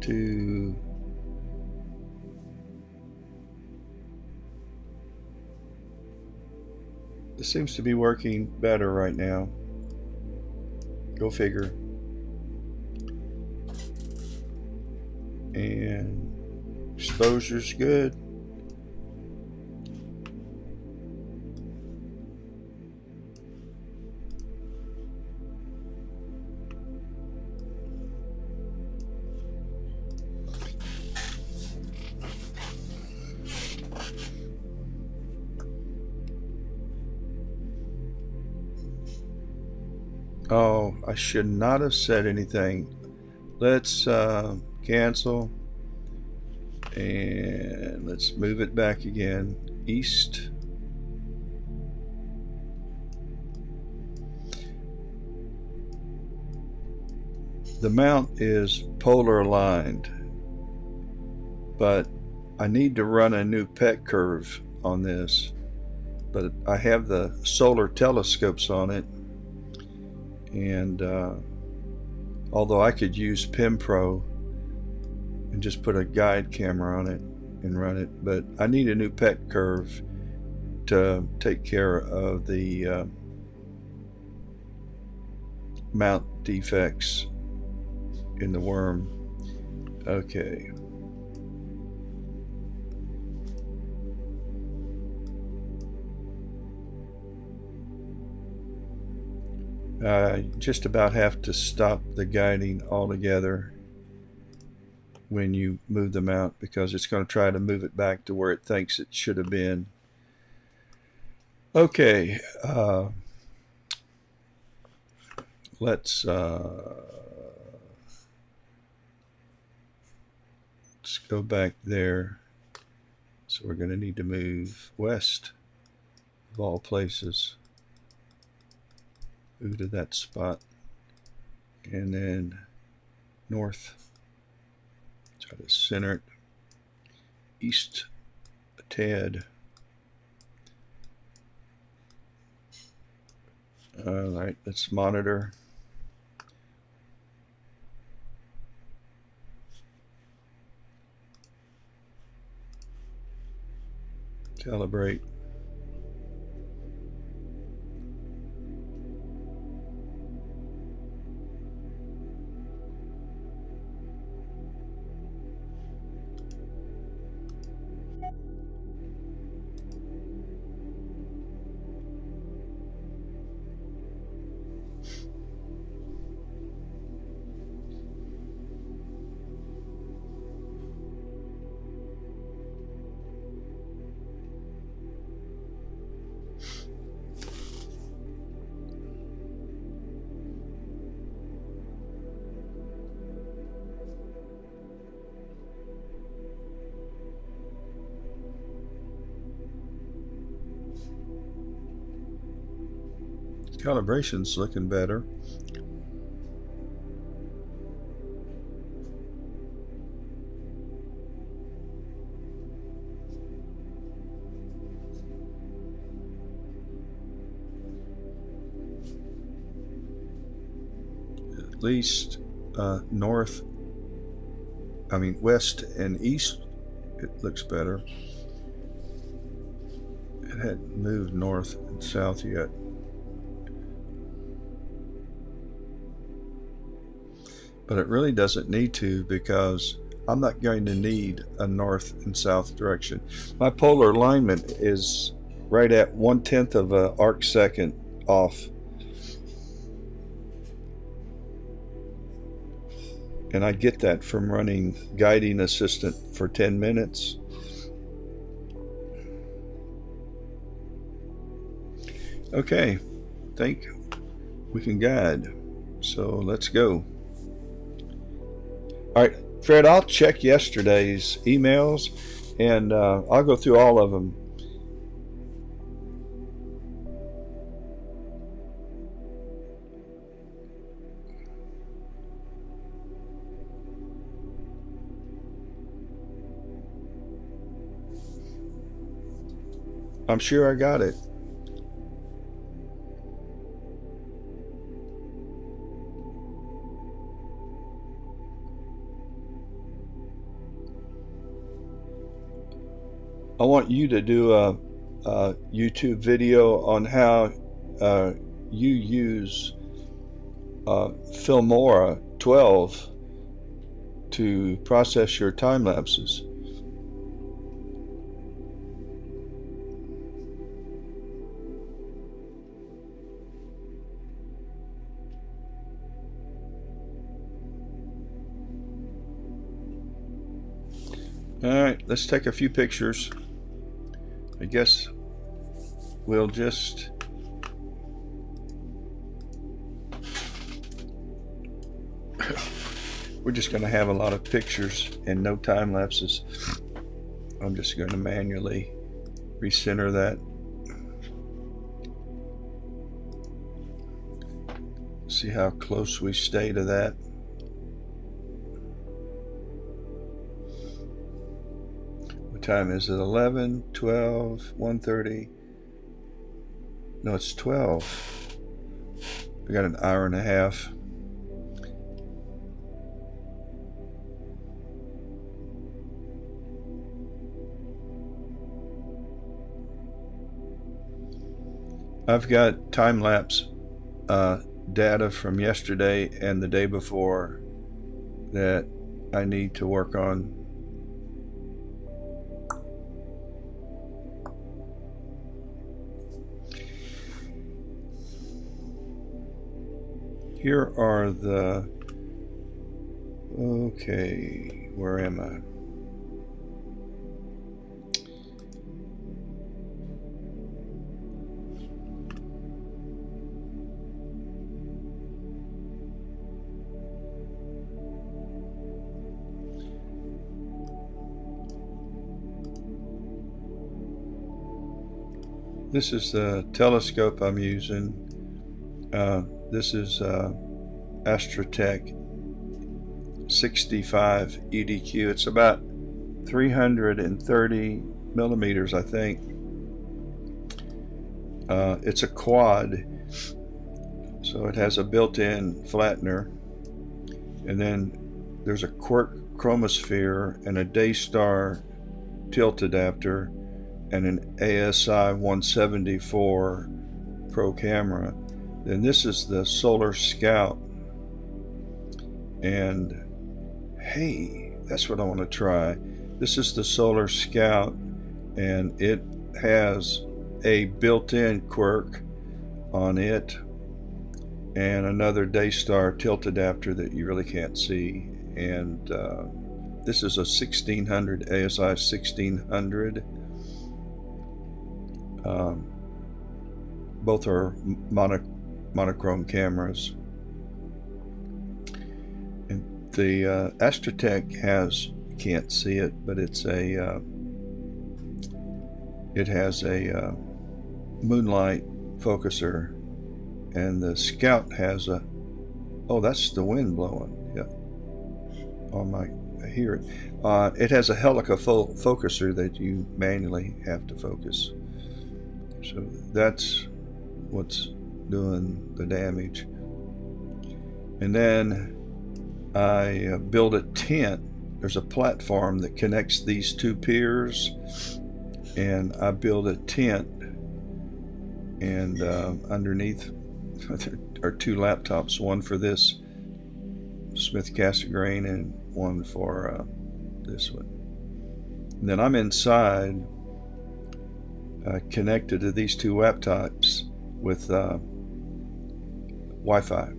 to this seems to be working better right now. Go figure. And exposure's good. Oh, I should not have said anything. Let's cancel and let's move it back again east. The mount is polar aligned, but I need to run a new pet curve on this, but I have the solar telescopes on it, and although I could use PimPro and just put a guide camera on it and run it, but I need a new pet curve to take care of the mount defects in the worm. Okay. just about have to stop the guiding altogether when you move them out, because it's going to try to move it back to where it thinks it should have been. Okay, let's go back there. So we're going to need to move west of all places. Move to that spot, and then north. Try to center it east a tad. All right, let's monitor. Calibrate. Calibration's looking better. At least west and east, it looks better. It hadn't moved north and south yet. But it really doesn't need to, because I'm not going to need a north and south direction. My polar alignment is right at 1/10 of an arc second off. And I get that from running Guiding Assistant for 10 minutes. Okay, I think we can guide. So let's go. All right, Fred, I'll check yesterday's emails, and I'll go through all of them. I'm sure I got it. I want you to do a YouTube video on how you use Filmora 12 to process your time lapses. All right, let's take a few pictures. I guess we'll just we're just going to have a lot of pictures and no time lapses. I'm just going to manually recenter that. See how close we stay to that. What time is it? 11, 12, 1:30. No, it's 12. We got an hour and a half. I've got time-lapse data from yesterday and the day before that I need to work on. Here are the, okay, where am I? This is the telescope I'm using. This is Astrotech 65 EDQ. It's about 330 millimeters, I think. It's a quad, so it has a built-in flattener, and then there's a quark chromosphere and a Daystar tilt adapter and an ASI 174 Pro camera. Then this is the Solar Scout, and hey, that's what I want to try. This is the Solar Scout, and it has a built-in quirk on it and another Daystar tilt adapter that you really can't see. And this is a 1600 ASI 1600. Both are monochrome cameras. And the Astrotech has, you can't see it, but it's a it has a moonlight focuser, and the Scout has a, oh, that's the wind blowing. Yeah, on my, I hear it. It has a helica focuser that you manually have to focus. So that's what's doing the damage. And then I build a tent. There's a platform that connects these two piers, and I build a tent, and underneath are two laptops, one for this Smith Cassegrain and one for this one. And then I'm inside, connected to these two laptops with Wi-Fi.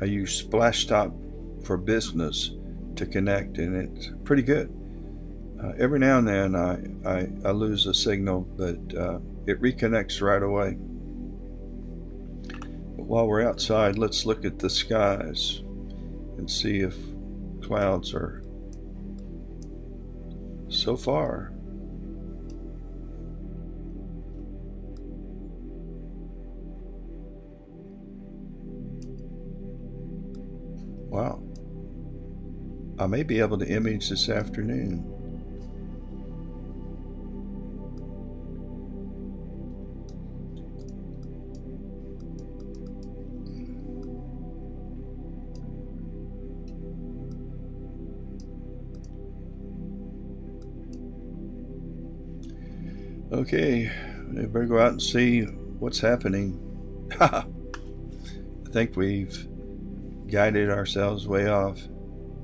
I use Splashtop for Business to connect, and it's pretty good. Every now and then I lose a signal, but it reconnects right away. But while we're outside, let's look at the skies and see if clouds are, so far, wow. I may be able to image this afternoon. Okay, I better go out and see what's happening. I think we've guided ourselves way off.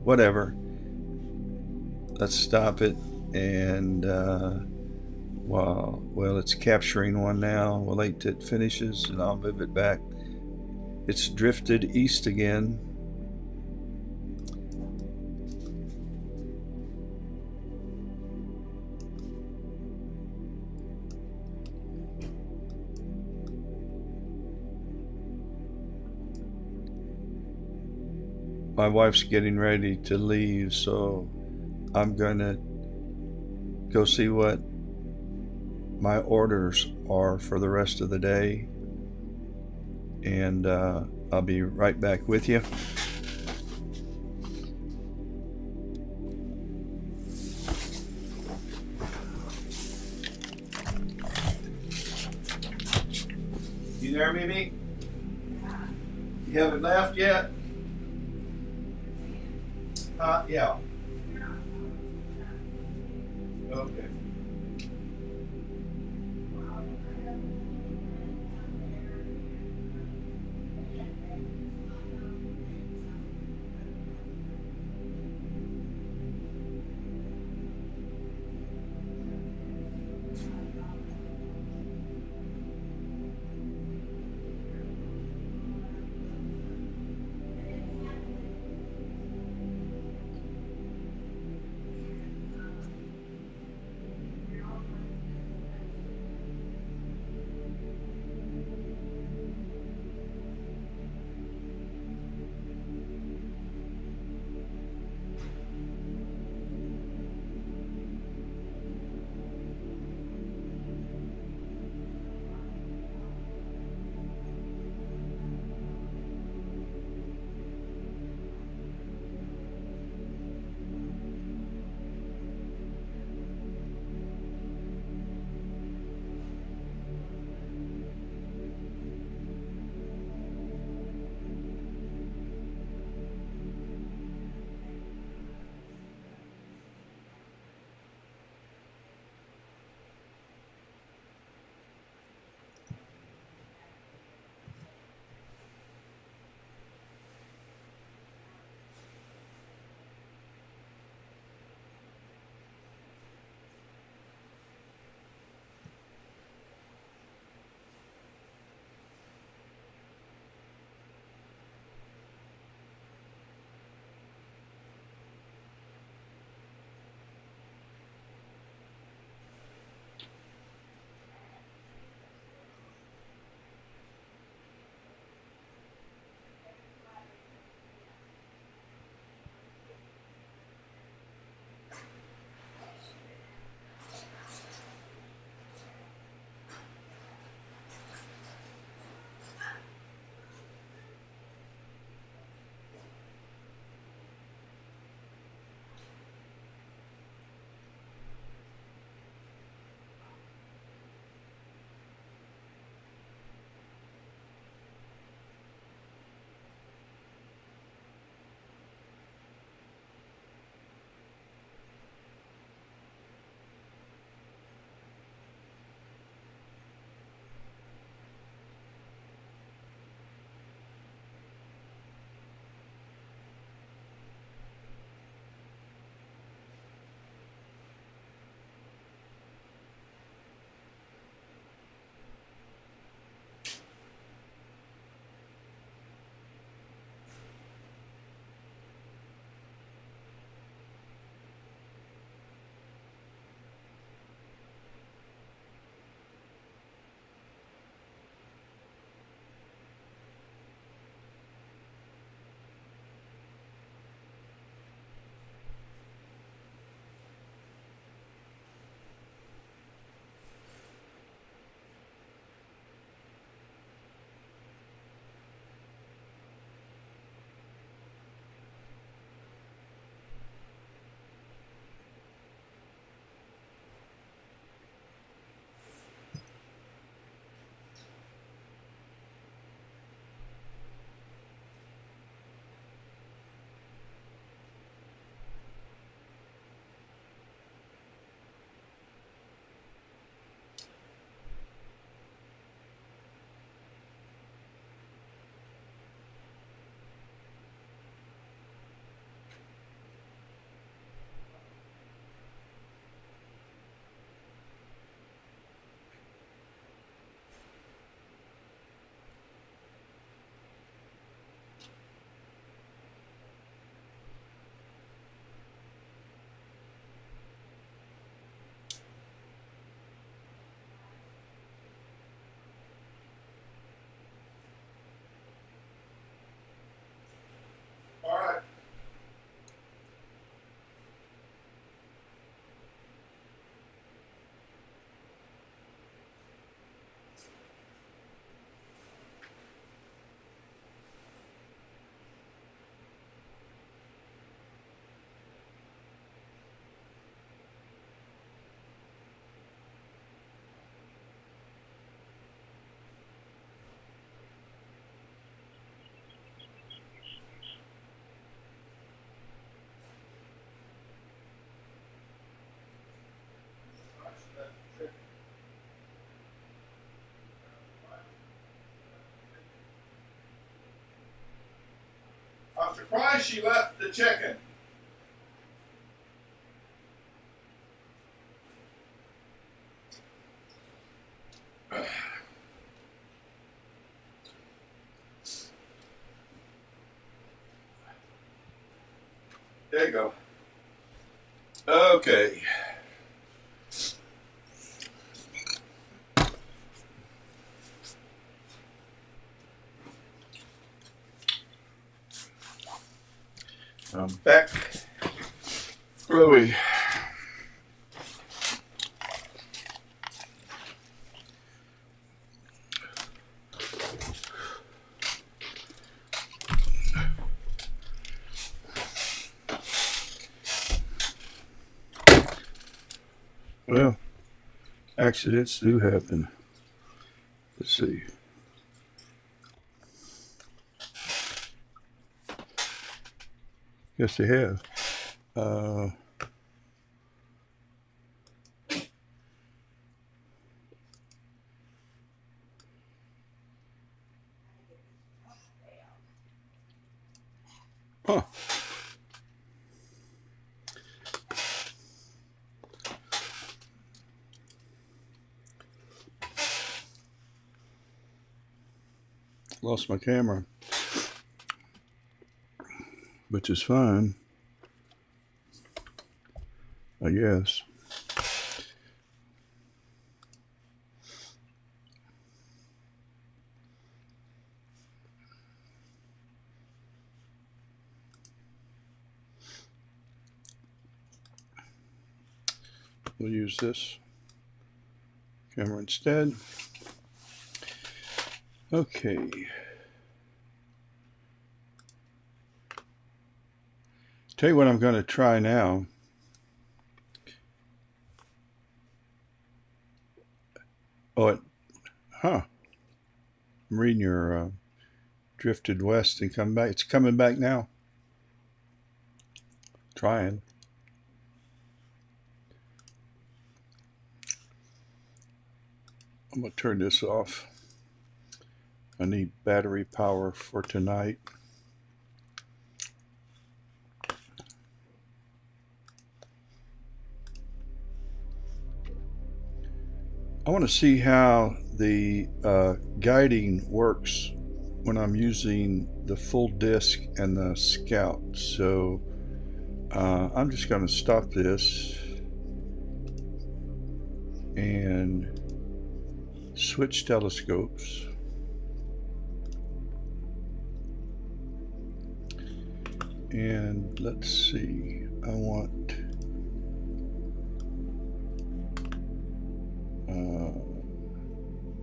Whatever. Let's stop it, and well, it's capturing one now. We'll wait till it finishes, and I'll move it back. It's drifted east again. My wife's getting ready to leave, so I'm gonna go see what my orders are for the rest of the day, and I'll be right back with you. You there, Mimi? You haven't left yet? Yeah. Okay. surprised she left the chicken. There you go. Okay. I'm back. Where are we? Well, accidents do happen. Let's see. Yes, they have. Huh. Lost my camera, which is fine, I guess. We'll use this camera instead. Okay. Tell you what I'm going to try now. I'm reading your drifted west and come back. It's coming back now. Trying. I'm going to turn this off. I need battery power for tonight. I want to see how the guiding works when I'm using the full disc and the scout. So I'm just going to stop this and switch telescopes. And let's see, I want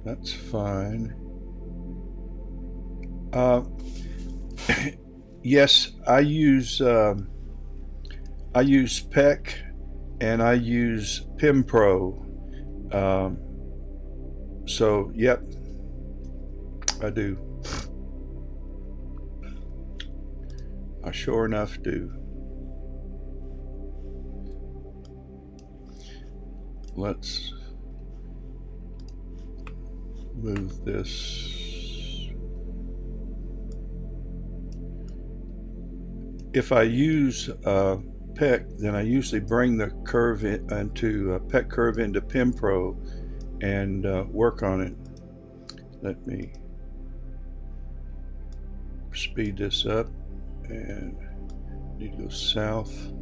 that's fine. Yes, I use PEC and I use PimPro. So yep, I do. I sure enough do. Let's move this. If I use PEC, then I usually bring the curve into PEC curve into PimPro and work on it. Let me speed this up and need to go south.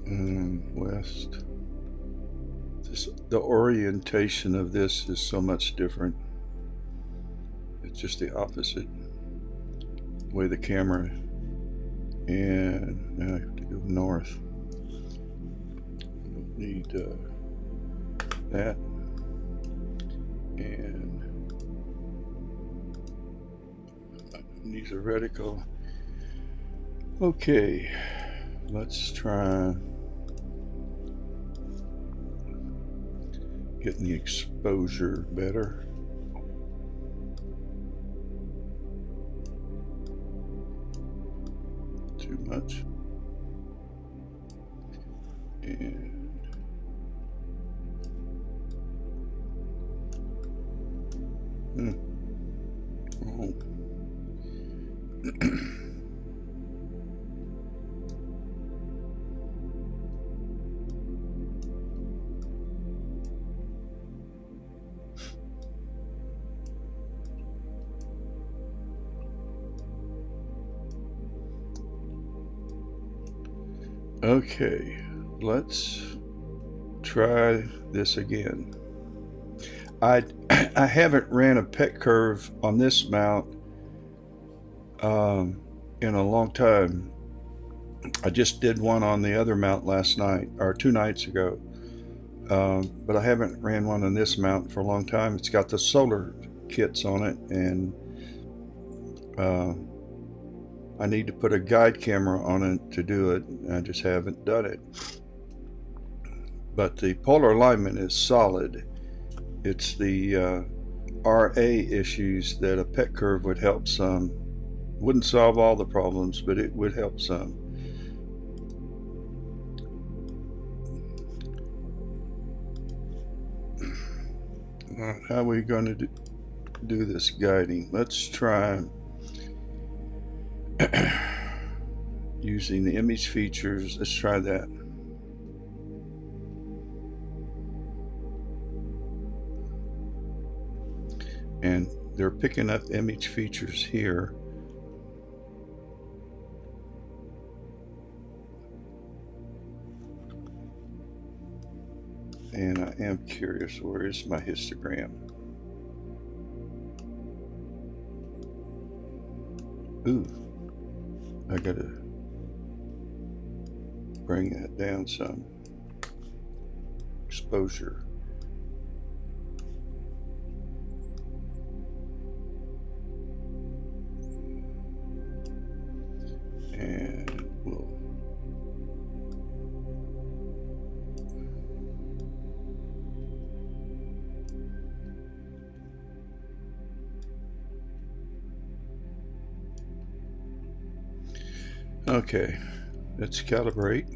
And west. The orientation of this is so much different. It's just the opposite way the camera, and now I have to go north. Don't need that, and I don't need a reticle. Okay, let's try getting the exposure better. Too much. And Oh. Okay, let's try this again. I haven't ran a pet curve on this mount in a long time. I just did one on the other mount last night, or 2 nights ago, but I haven't ran one on this mount for a long time. It's got the solar kits on it, and I need to put a guide camera on it to do it. I just haven't done it. But the polar alignment is solid. It's the RA issues that a pet curve would help some. Wouldn't solve all the problems, but it would help some. How are we going to do this guiding? Let's try using the image features. Let's try that. And they're picking up image features here. And I am curious, where is my histogram? Ooh, I gotta bring that down some. Exposure. And we'll okay, let's calibrate.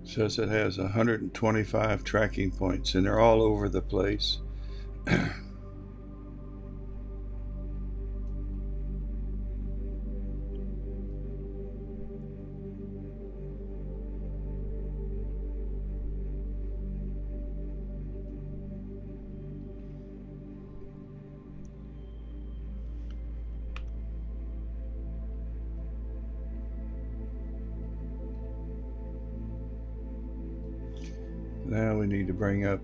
Says it has 125 tracking points, and they're all over the place. Now we need to bring up,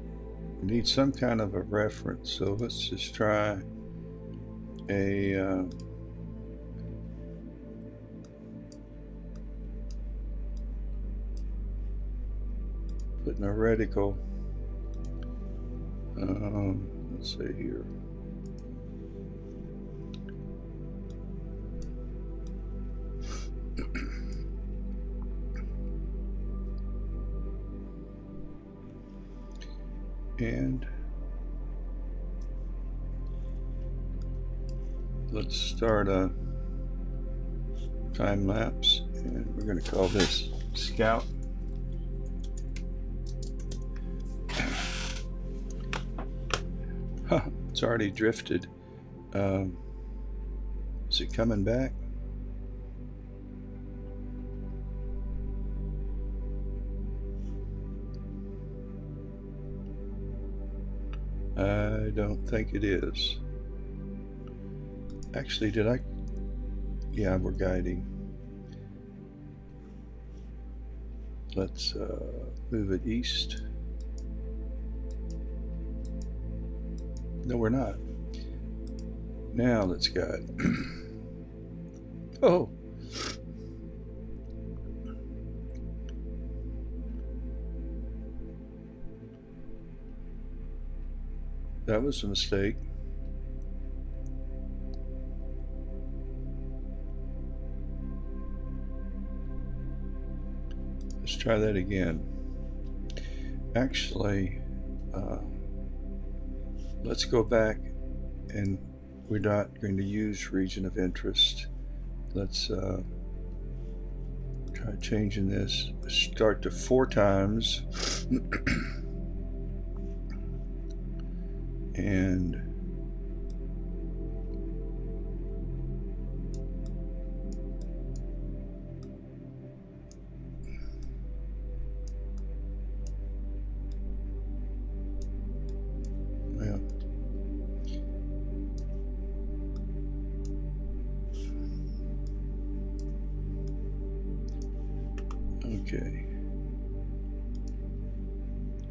we need some kind of a reference. So let's just try a putting a reticle. Let's see here. And let's start a time lapse, and we're going to call this Scout. It's already drifted. Is it coming back? I don't think it is. Actually, did I? Yeah, we're guiding. Let's move it east. No, we're not. Now let's guide. Oh. That was a mistake. Let's try that again. Actually, let's go back, and we're not going to use region of interest. Let's changing this start to 4 times. And well, okay,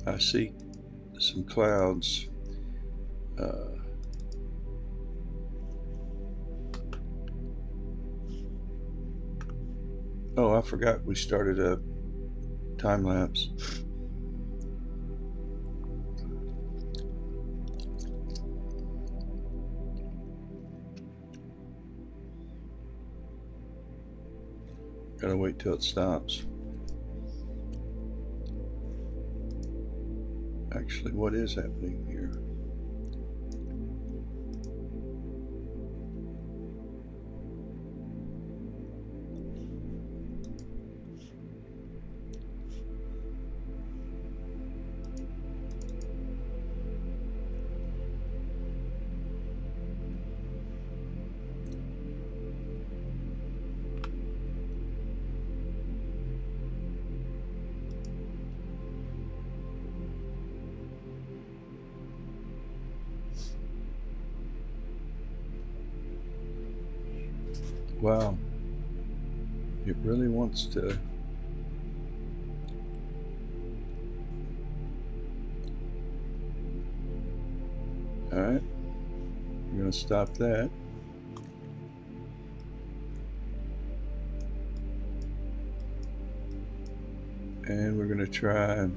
I see some clouds. Oh, I forgot we started a time lapse. Gotta wait till it stops. Actually, what is happening here? Wow, it really wants to. All right, we're going to stop that. And we're going to try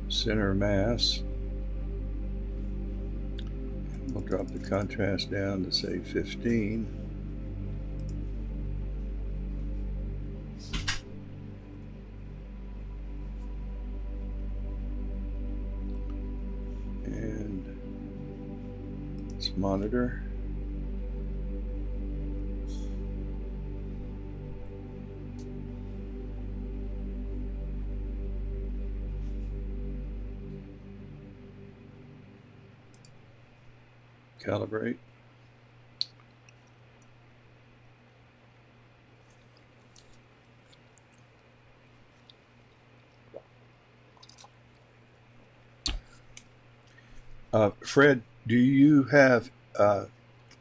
center mass. We'll drop the contrast down to say 15. And let's monitor. Calibrate. Fred, do you have,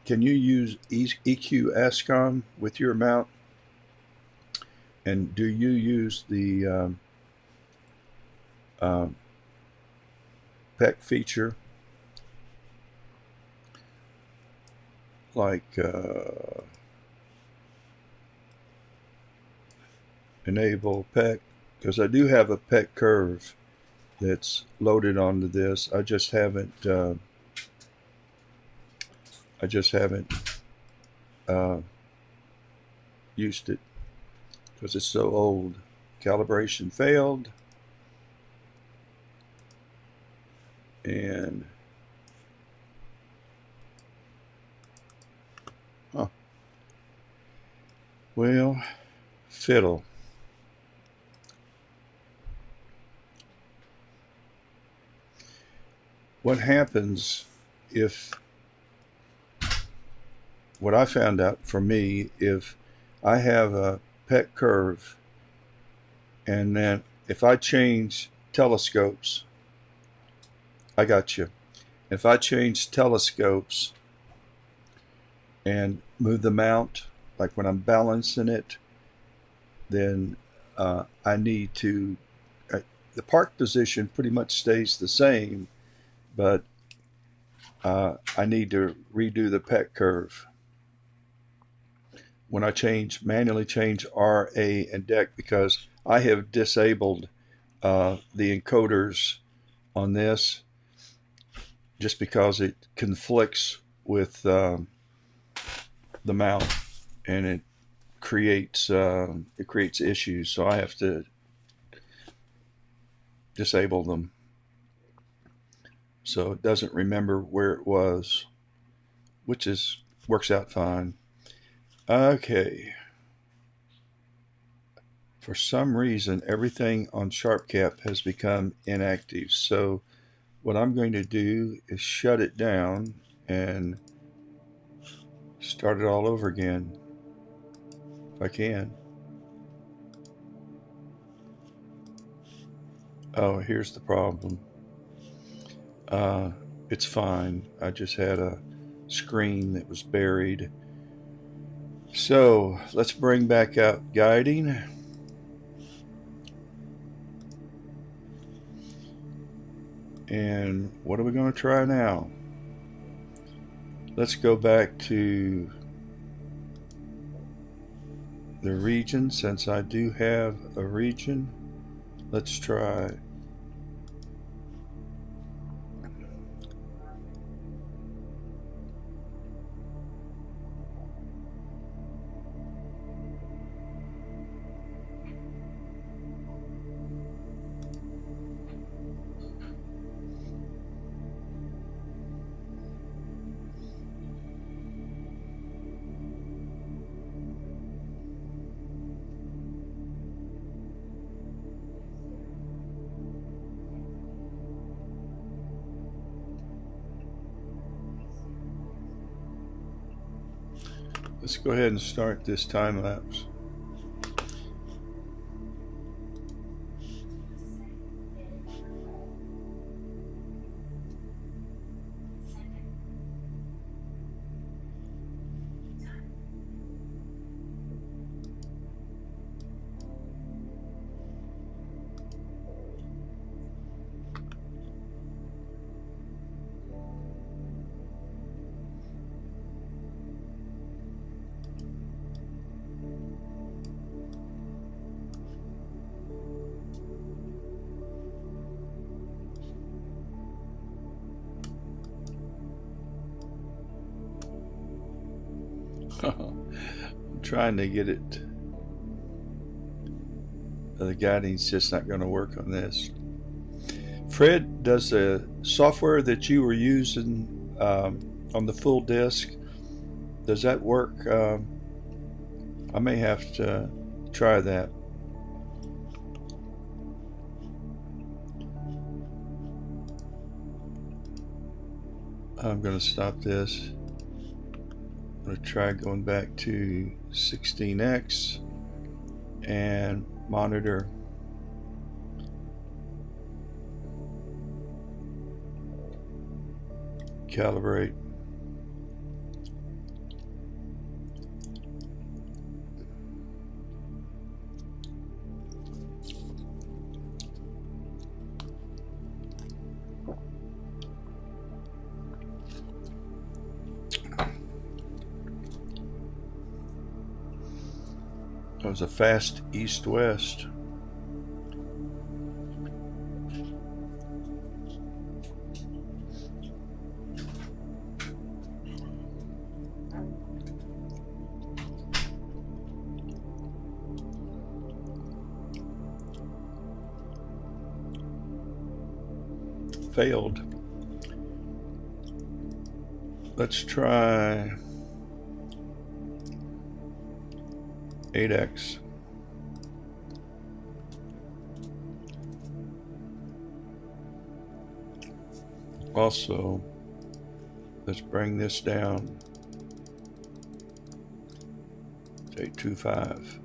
can you use EQ ASCOM with your mount? And do you use the PEC feature? Like enable PEC, because I do have a PEC curve that's loaded onto this. I just haven't used it because it's so old. Calibration failed, and well, fiddle. What happens if, what I found out for me, if I have a PEC curve and then if I change telescopes, I got you. If I change telescopes and move the mount, like when I'm balancing it, then I need to, the park position pretty much stays the same, but I need to redo the PEC curve. When I manually change RA and DEC, because I have disabled the encoders on this just because it conflicts with the mount, and it creates issues. So I have to disable them, so it doesn't remember where it was, which works out fine. Okay. for some reason, everything on Sharpcap has become inactive. So what I'm going to do is shut it down and start it all over again, if I can. Oh, here's the problem. It's fine. I just had a screen that was buried. So let's bring back up guiding. And what are we going to try now? Let's go back to the region, since I do have a region. Let's try let's go ahead and start this time lapse. I'm trying to get it. The guiding's just not going to work on this. Fred, does the software that you were using on the full disk, does that work? I may have to try that. I'm going to stop this. I'm going to try going back to 16x and monitor. Calibrate. That was a fast east-west. Failed. Let's try 8x. Also, let's bring this down to 825.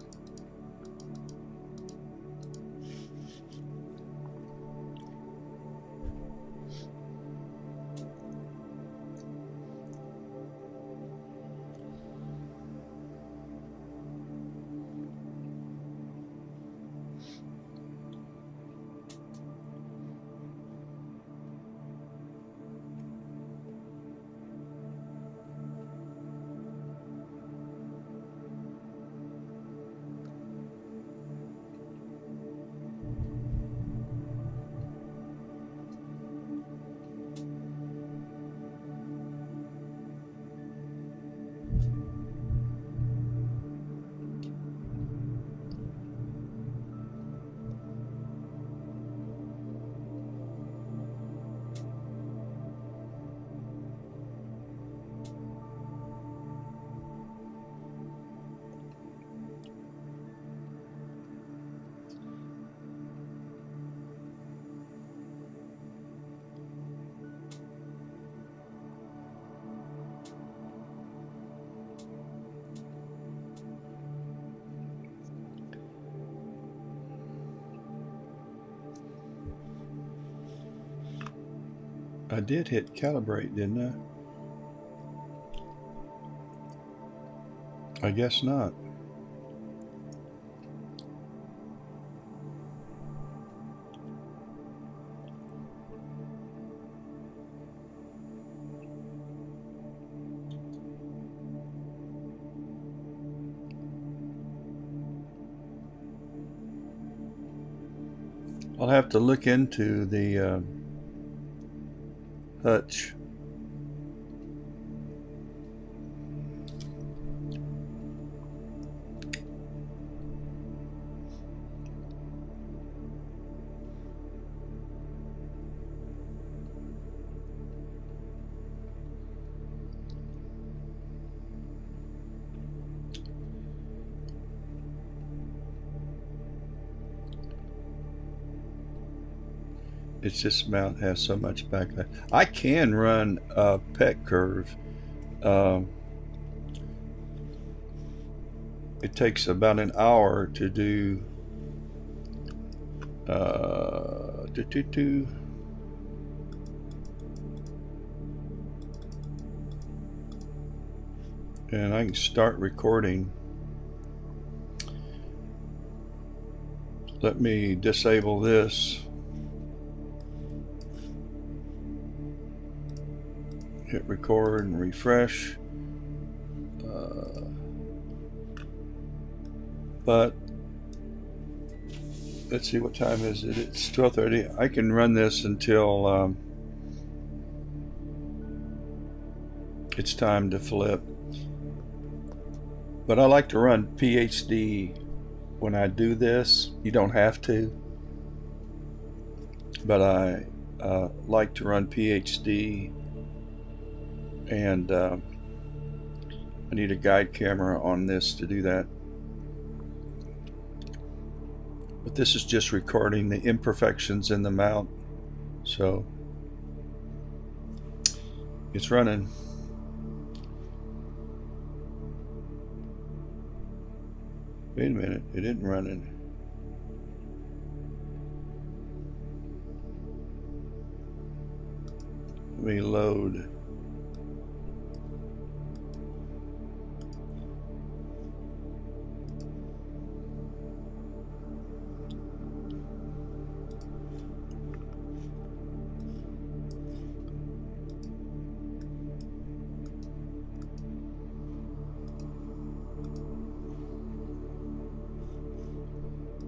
I did hit calibrate, didn't I? I guess not. I'll have to look into the hutch. It's this mount has so much backlash. I can run a pet curve. It takes about an hour to do and I can start recording. Let me disable this. Hit record and refresh. But let's see, what time is it? It's 12:30. I can run this until it's time to flip. But I like to run PhD when I do this. You don't have to, but I like to run PhD, and I need a guide camera on this to do that. But this is just recording the imperfections in the mount, so it's running. Wait a minute, it isn't running. Let me load.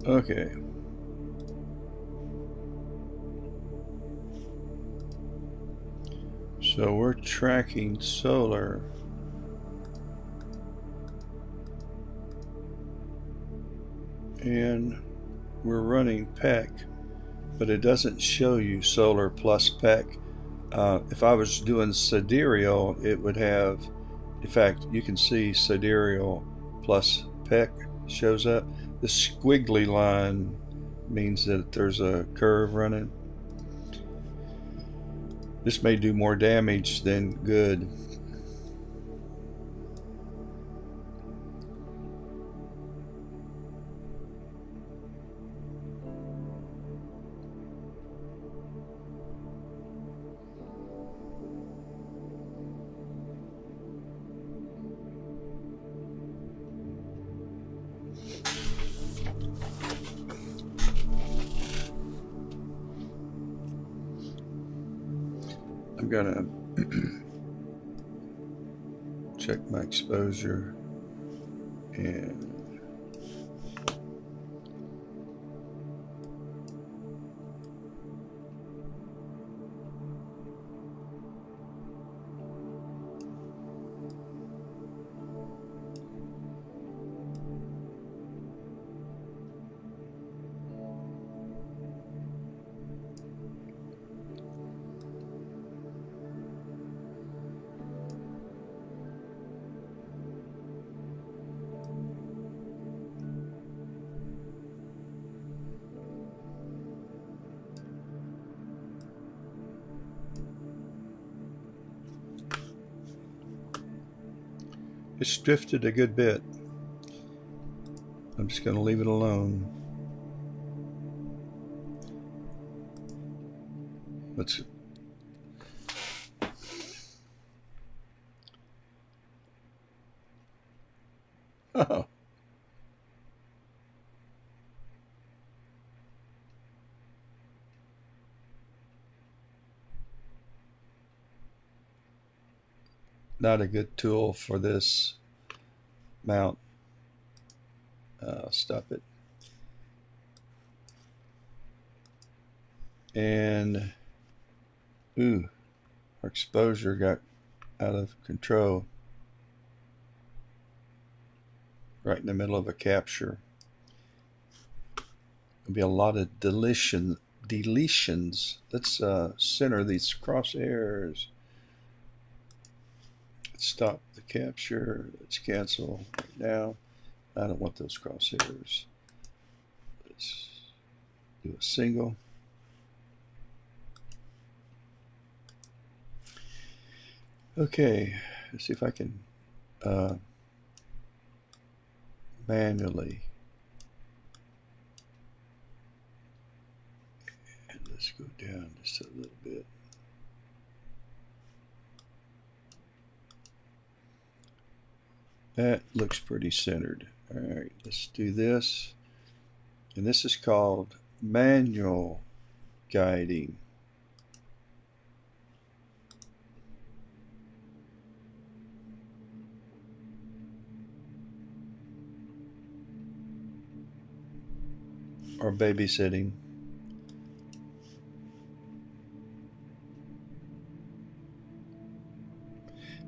Okay. So we're tracking solar. And we're running PEC, but it doesn't show you solar plus PEC. If I was doing sidereal, it would have, in fact, you can see sidereal plus PEC shows up. The squiggly line means that there's a curve running. This may do more damage than good. I'm gonna check my exposure and it's drifted a good bit. I'm just going to leave it alone. not a good tool for this mount. Stop it. And ooh, our exposure got out of control right in the middle of a capture. There'll be a lot of deletions. Let's center these crosshairs. Let's stop the capture. Let's cancel right now. I don't want those crosshairs. Let's do a single. Okay, let's see if I can manually. And let's go down just a little bit. That looks pretty centered. All right, let's do this. And this is called manual guiding. Or babysitting.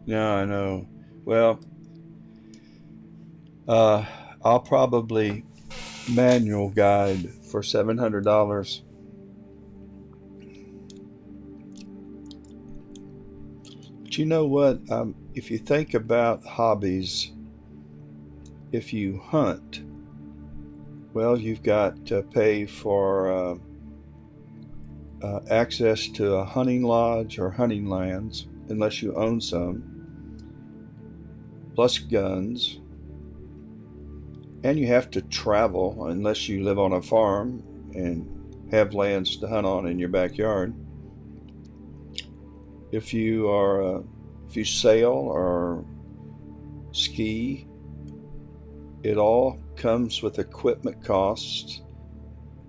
Now I know. Well, I'll probably manual guide for $700. But you know what? If you think about hobbies, if you hunt, well, you've got to pay for access to a hunting lodge or hunting lands, unless you own some, plus guns. And you have to travel unless you live on a farm and have lands to hunt on in your backyard. If you sail or ski, it all comes with equipment costs,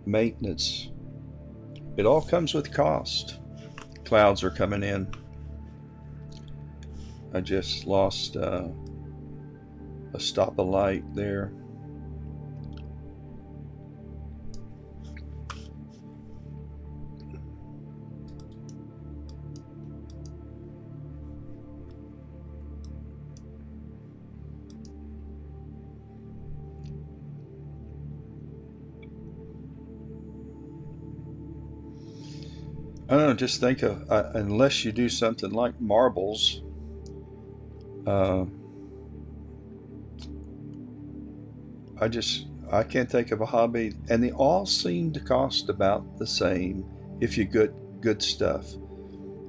maintenance. It all comes with cost. Clouds are coming in. I just lost a stop of light there. I don't know, just think of, unless you do something like marbles, I can't think of a hobby, and they all seem to cost about the same if you get good stuff.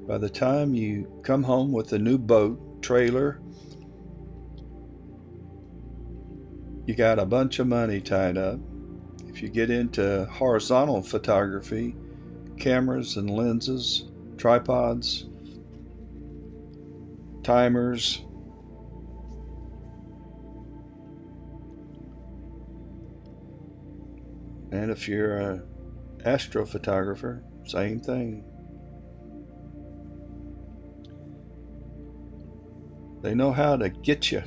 By the time you come home with a new boat, trailer, you got a bunch of money tied up. If you get into horizontal photography, cameras and lenses, tripods, timers, and if you're an astrophotographer, same thing. They know how to get you.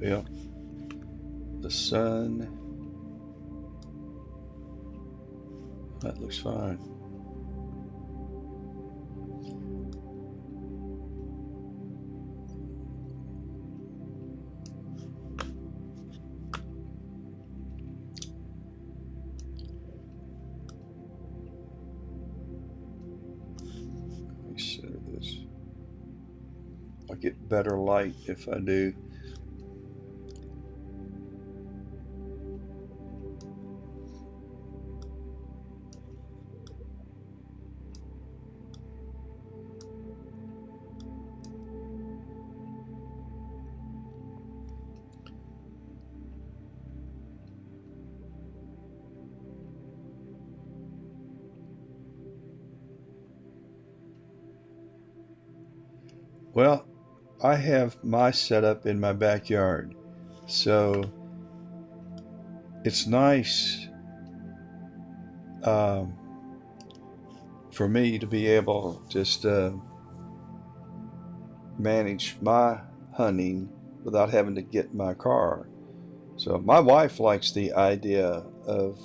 Well, the sun, that looks fine. Let me center this. I'll get better light if I do. Well, I have my setup in my backyard, so it's nice for me to be able just to manage my hunting without having to get in my car. So my wife likes the idea of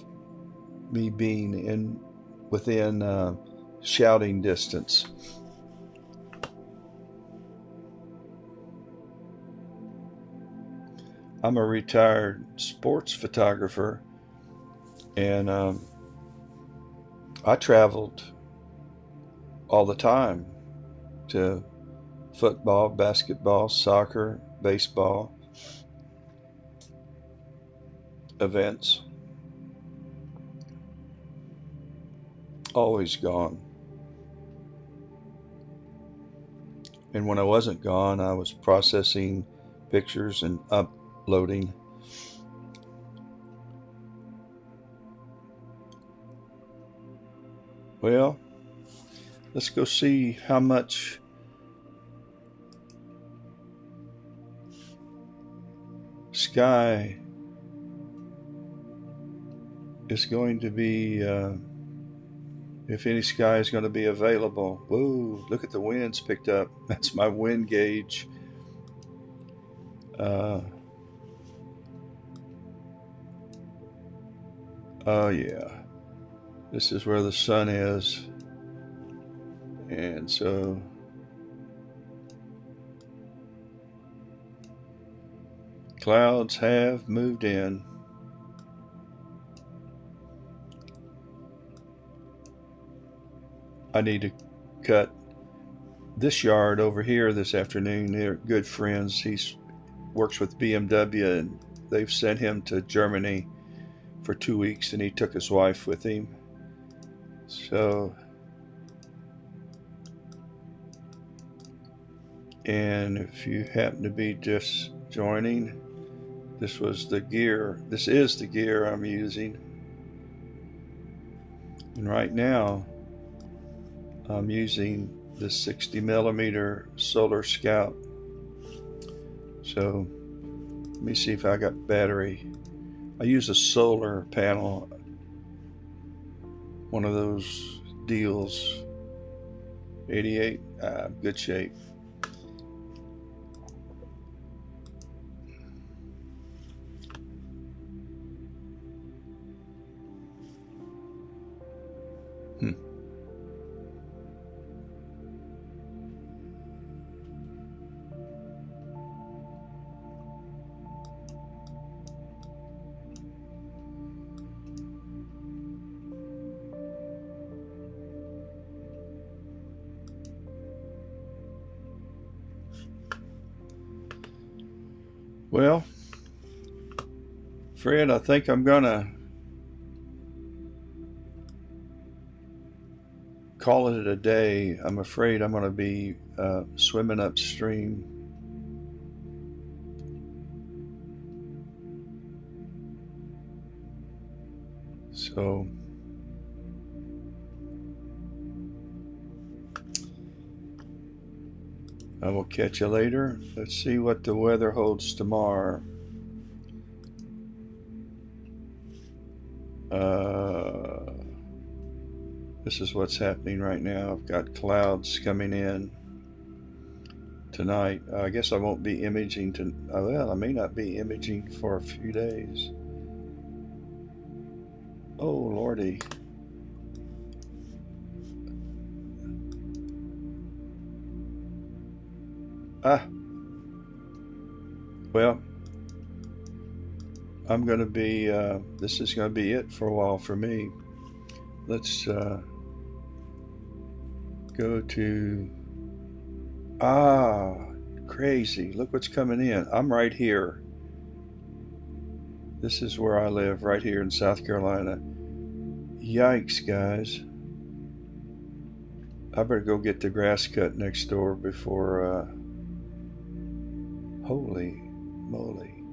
me being within shouting distance. I'm a retired sports photographer, and I traveled all the time to football, basketball, soccer, baseball events. Always gone. And when I wasn't gone, I was processing pictures and uploading. Well, let's go see how much sky is going to be, if any sky is going to be available. Whoa, look at the winds picked up. That's my wind gauge. Oh yeah, this is where the sun is. And so clouds have moved in. I need to cut this yard over here this afternoon. They're good friends. He works with BMW, and they've sent him to Germany for 2 weeks, and he took his wife with him. So, and if you happen to be just joining, this is the gear I'm using. And right now I'm using the 60 millimeter Solar Scout. So let me see if I got battery. I use a solar panel, one of those deals. 88, good shape. Well, Fred, I think I'm gonna call it a day. I'm afraid I'm gonna be swimming upstream. So I will catch you later. Let's see what the weather holds tomorrow. This is what's happening right now. I've got clouds coming in tonight. I guess I won't be imaging well, I may not be imaging for a few days. Oh Lordy. Well, I'm gonna be this is gonna be it for a while for me. Let's go to crazy, look what's coming in. I'm right here. This is where I live, right here in South Carolina. Yikes, guys. I better go get the grass cut next door before holy moly.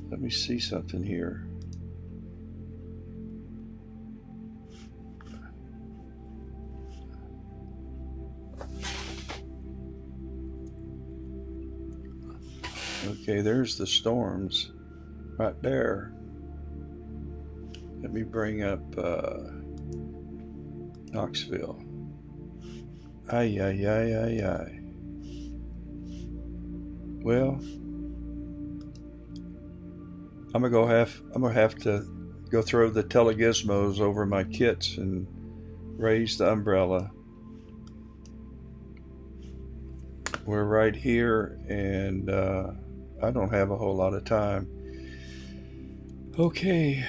Let me see something here. Okay, there's the storms right there. Let me bring up Knoxville. Ay, ay, ay, ay, ay. Well, I'm gonna have to go throw the telegizmos over my kits and raise the umbrella. We're right here, and I don't have a whole lot of time. Okay,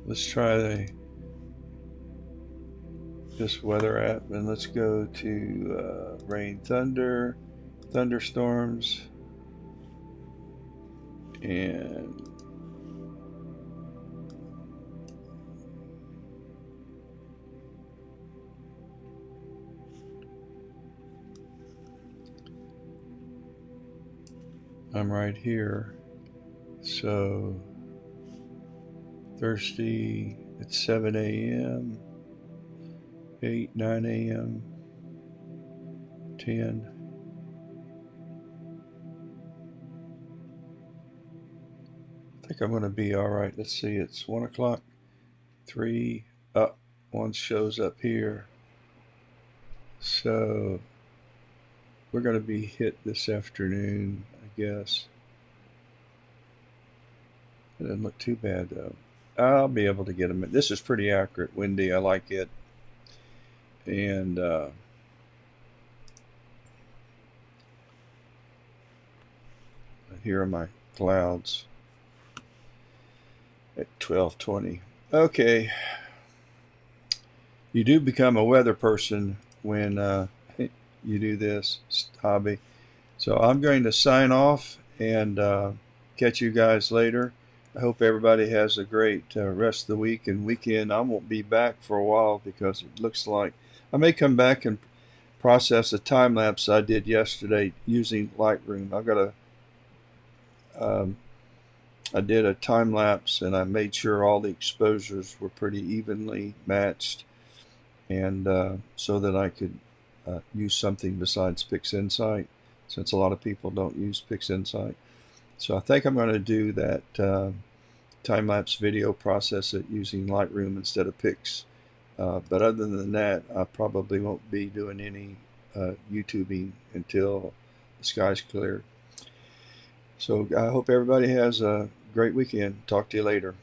let's try this weather app, and let's go to rain, thunder, thunderstorms, and I'm right here. So Thursday at 7 a.m., 8, 9 a.m., 10. I think I'm going to be all right. Let's see, it's 1 o'clock, 3 up. One shows up here. So we're going to be hit this afternoon, I guess. It doesn't look too bad, though. I'll be able to get them. This is pretty accurate, windy. I like it. And here are my clouds at 12:20. Okay. You do become a weather person when you do this hobby. So I'm going to sign off and catch you guys later. I hope everybody has a great rest of the week and weekend. I won't be back for a while because it looks like I may come back and process a time lapse I did yesterday using Lightroom. I did a time lapse and I made sure all the exposures were pretty evenly matched, and so that I could use something besides PixInsight, since a lot of people don't use PixInsight. So I think I'm going to do that time-lapse video, process it using Lightroom instead of Pix. But other than that, I probably won't be doing any YouTubing until the sky's clear. So I hope everybody has a great weekend. Talk to you later.